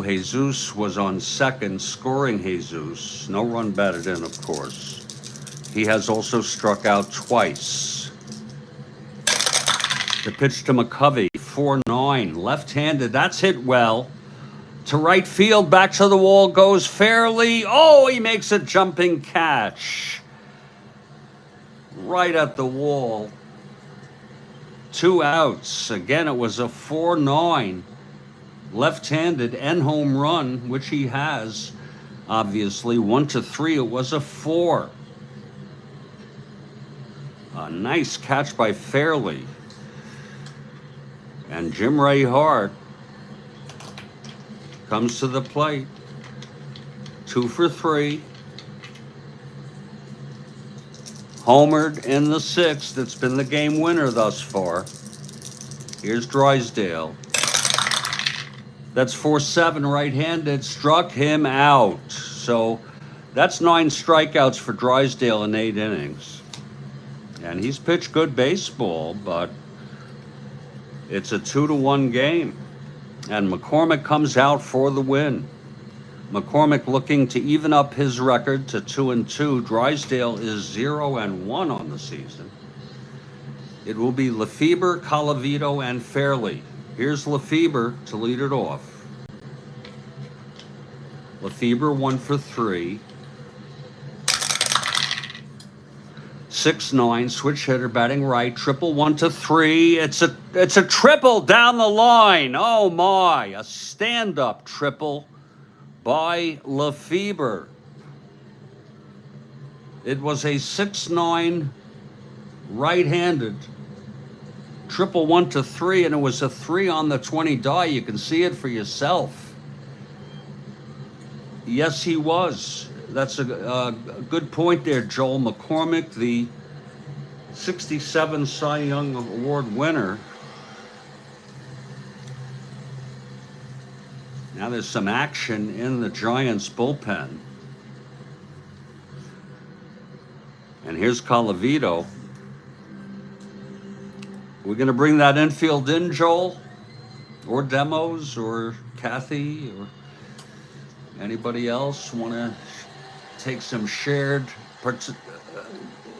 Jesus was on second, scoring Jesus. No run batted in, of course. He has also struck out twice. The pitch to McCovey, 4-9, left-handed. That's hit well. To right field, back to the wall goes Fairley. Oh, he makes a jumping catch. Right at the wall. 2 outs. Again, it was a 4-9. Left-handed and home run, which he has, obviously. 1-3, it was a 4. A nice catch by Fairley. And Jim Ray Hart comes to the plate. 2 for 3. Homered in the 6th. It's been the game winner thus far. Here's Drysdale. That's 4-7, right-handed. Struck him out. So that's 9 strikeouts for Drysdale in 8 innings. And he's pitched good baseball, but it's a 2-1 game. And McCormick comes out for the win. McCormick looking to even up his record to 2-2. Drysdale is 0-1 on the season. It will be Lefebvre, Colavito, and Fairley. Here's Lefebvre to lead it off. Lefebvre 1 for 3. 6-9, switch hitter batting right, triple 1-3. It's a triple down the line. Oh my, a stand-up triple by Lefebvre. It was a 6-9 right-handed triple 1-3, and it was a 3 on the 20 die. You can see it for yourself. Yes, he was. That's a good point there, Joel. McCormick, the 67 Cy Young Award winner. Now there's some action in the Giants bullpen. And here's Colavito. We're going to bring that infield in, Joel. or demos, or Kathy, or anybody else want to take some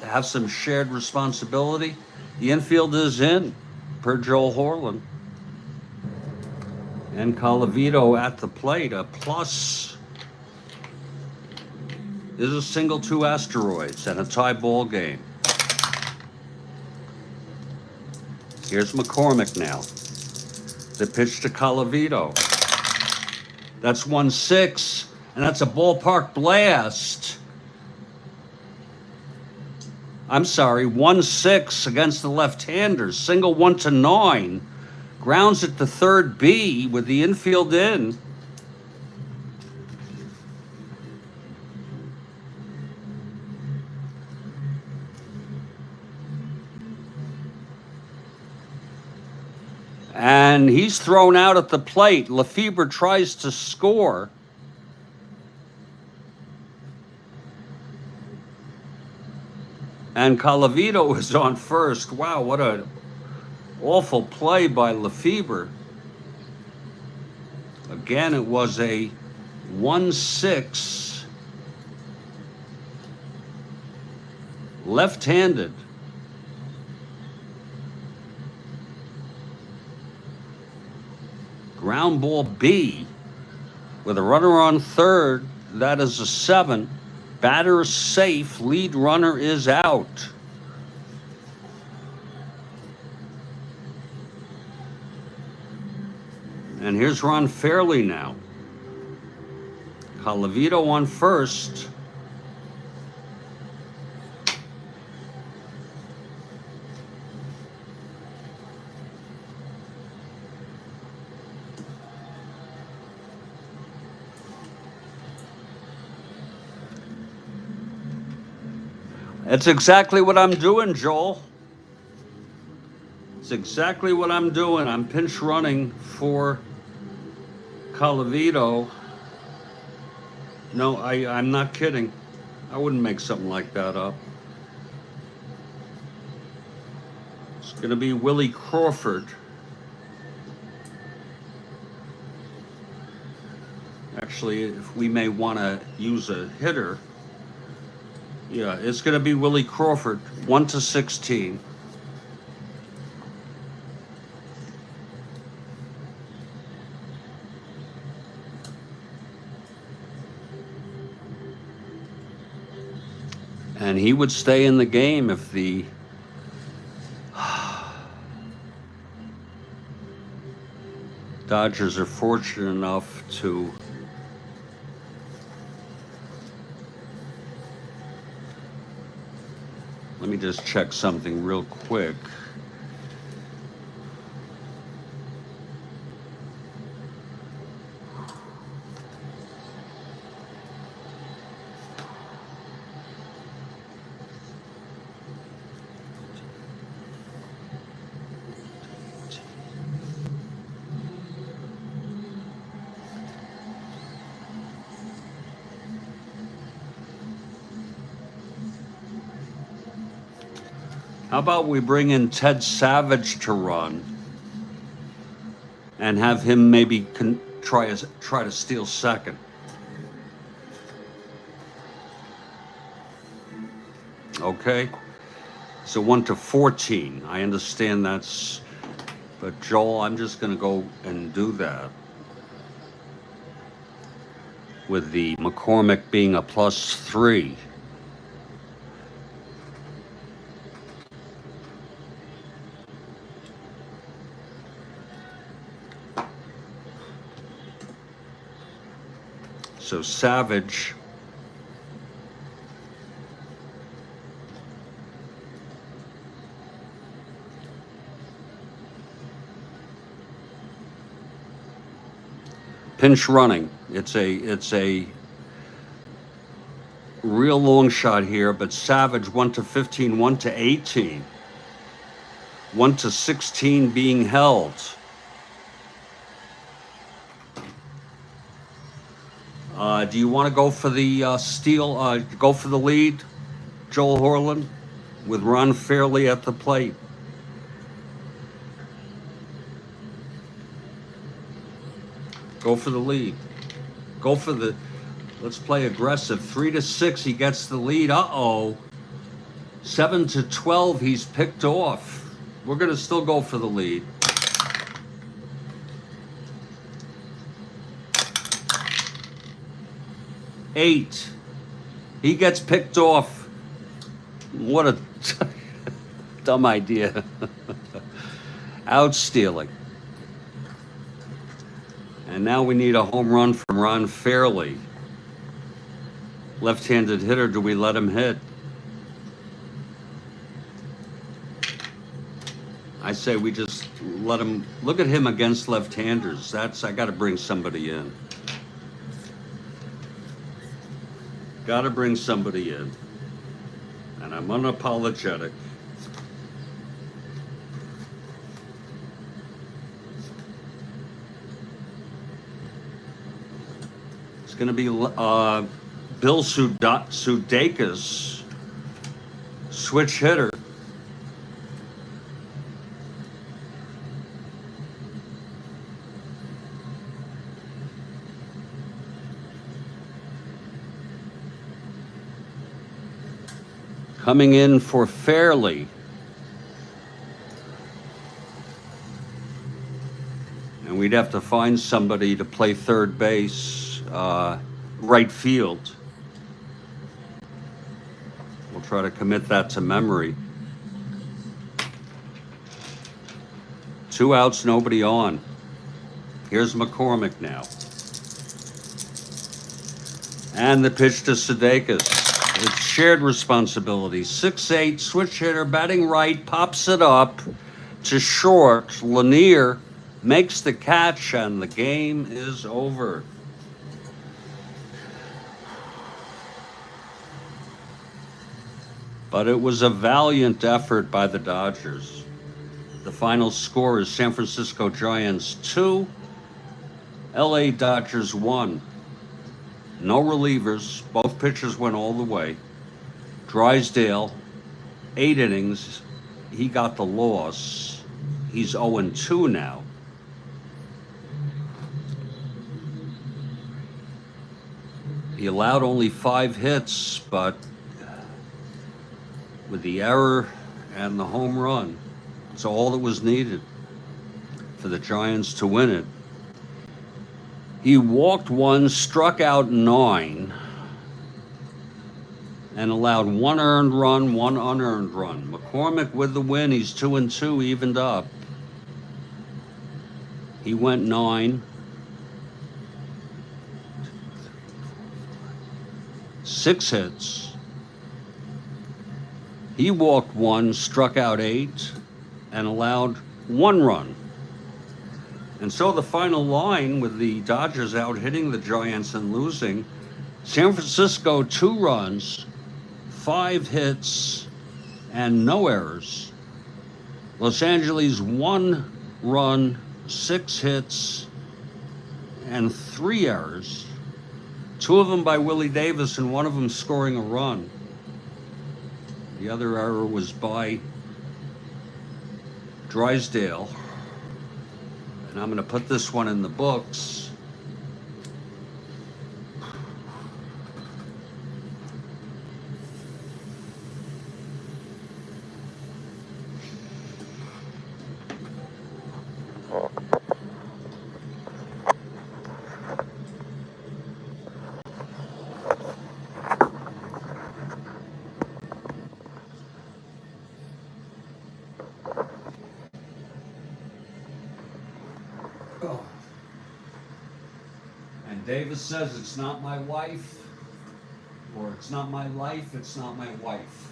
have some shared responsibility? The infield is in, per Joel Horland. And Colavito at the plate, a plus is a single 2 asteroids and a tie ball game. Here's McCormick now. The pitch to Colavito. That's 1-6, and that's a ballpark blast. I'm sorry, 1-6 against the left-handers. Single 1-9. Grounds it to third B with the infield in. And he's thrown out at the plate. Lefebvre tries to score. And Colavito is on first. Wow, what an awful play by Lefebvre. Again, it was a 1-6. Left-handed. Ground ball B with a runner on third. That is a 7. Batter safe. Lead runner is out. And here's Ron Fairley now. Colavito on first. That's exactly what I'm doing, Joel. It's exactly what I'm doing. I'm pinch running for Colavito. No, I'm not kidding. I wouldn't make something like that up. It's going to be Willie Crawford. Actually, if we may want to use a hitter. Yeah, it's going to be Willie Crawford, 1-16. And he would stay in the game if the Dodgers are fortunate enough to let me just check something real quick. How about we bring in Ted Savage to run and have him maybe try to steal second? Okay, so 1-14. I understand that's, but Joel, I'm just going to go and do that with the McCormick being a +3. So Savage pinch running. It's a real long shot here, but Savage 1-15, 1-18, 1-16 being held. Do you want to go for the steal? Go for the lead, Joel Horland, with Ron Fairley at the plate. Go for the lead. Go for the. Let's play aggressive. 3-6. He gets the lead. 7-12. He's picked off. We're gonna still go for the lead. Eight. He gets picked off. What a dumb idea. Out stealing. And now we need a home run from Ron Fairley. Left-handed hitter, do we let him hit? I say we just let him, look at him against left-handers. I gotta bring somebody in. Gotta bring somebody in. And I'm unapologetic. It's gonna be Bill Sudeikis, switch hitter. Coming in for Fairley. And we'd have to find somebody to play third base, right field. We'll try to commit that to memory. 2 outs, nobody on. Here's McCormick now. And the pitch to Sudeikis. It's shared responsibility. 6-8, switch hitter, batting right, pops it up to short. Lanier makes the catch, and the game is over. But it was a valiant effort by the Dodgers. The final score is San Francisco Giants 2, LA Dodgers 1. No relievers. Both pitchers went all the way. Drysdale, 8 innings. He got the loss. He's 0-2 now. He allowed only 5 hits, but with the error and the home run, it's all that was needed for the Giants to win it. He walked 1, struck out 9, and allowed 1 earned run, 1 unearned run. McCormick with the win. He's 2-2, evened up. He went 9. 6 hits. He walked 1, struck out 8, and allowed 1 run. And so the final line, with the Dodgers out hitting the Giants and losing, San Francisco 2 runs, 5 hits, and no errors. Los Angeles 1 run, 6 hits, and 3 errors. 2 of them by Willie Davis and 1 of them scoring a run. The other error was by Drysdale. And I'm going to put this one in the books. And Davis says, it's not my wife, or it's not my life, it's not my wife.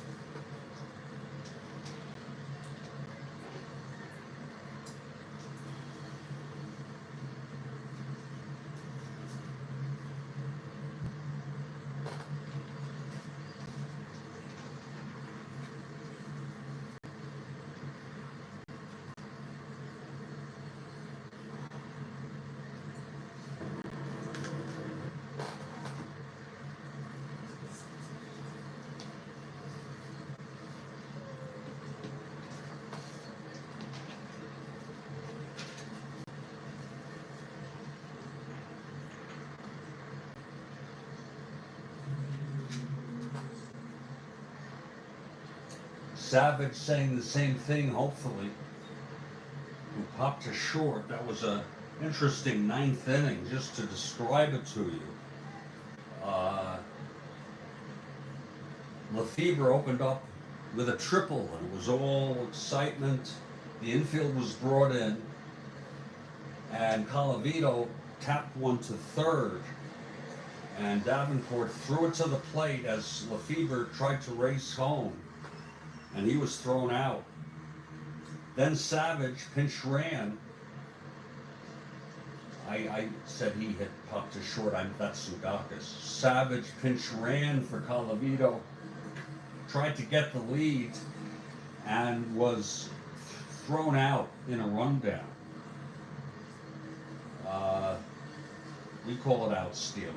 Savage saying the same thing, hopefully, who popped to short. That was a interesting ninth inning, just to describe it to you. Lefebvre opened up with a triple, and it was all excitement. The infield was brought in, and Colavito tapped one to third, and Davenport threw it to the plate as Lefebvre tried to race home, and he was thrown out. Then Savage pinch ran. I said he had popped to short. That's Sugakis. Savage pinch ran for Colavito, tried to get the lead, and was thrown out in a rundown. We call it out stealing.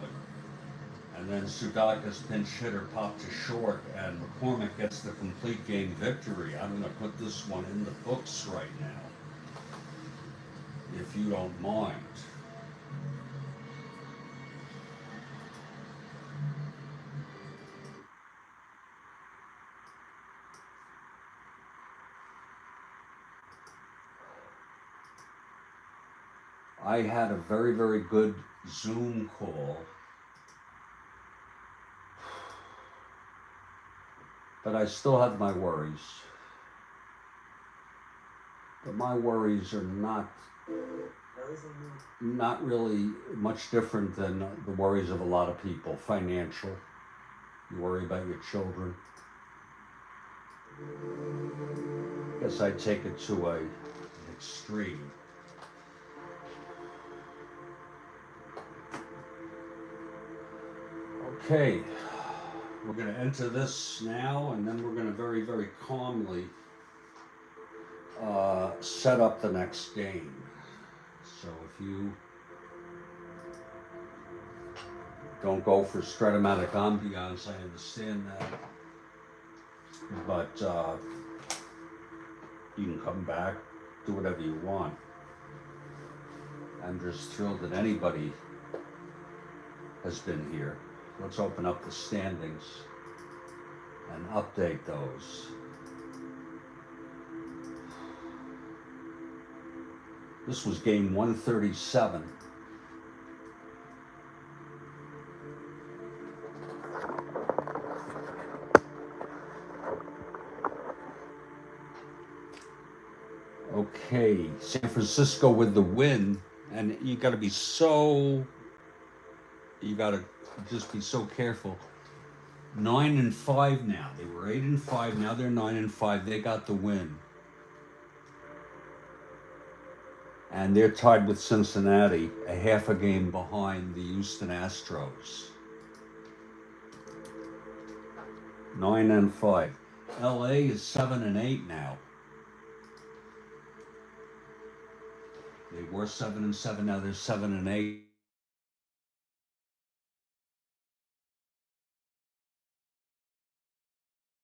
And then Sugakis pinch hitter popped to short, and McCormick gets the complete game victory. I'm going to put this one in the books right now, if you don't mind. I had a very, very good Zoom call, but I still have my worries. But my worries are not really much different than the worries of a lot of people. Financial. You worry about your children. I guess I'd take it to an extreme. Okay, we're going to enter this now, and then we're going to very, very calmly set up the next game. So if you don't go for Strat-O-Matic ambiance, I understand that, but you can come back, do whatever you want. I'm just thrilled that anybody has been here. Let's open up the standings and update those. This was game 137. Okay, San Francisco with the win, and you got to just be so careful. 9-5 now. They were 8-5. Now they're 9-5. They got the win, and they're tied with Cincinnati, a half a game behind the Houston Astros. 9-5. LA is 7-8 now. They were 7-7. Now they're 7-8.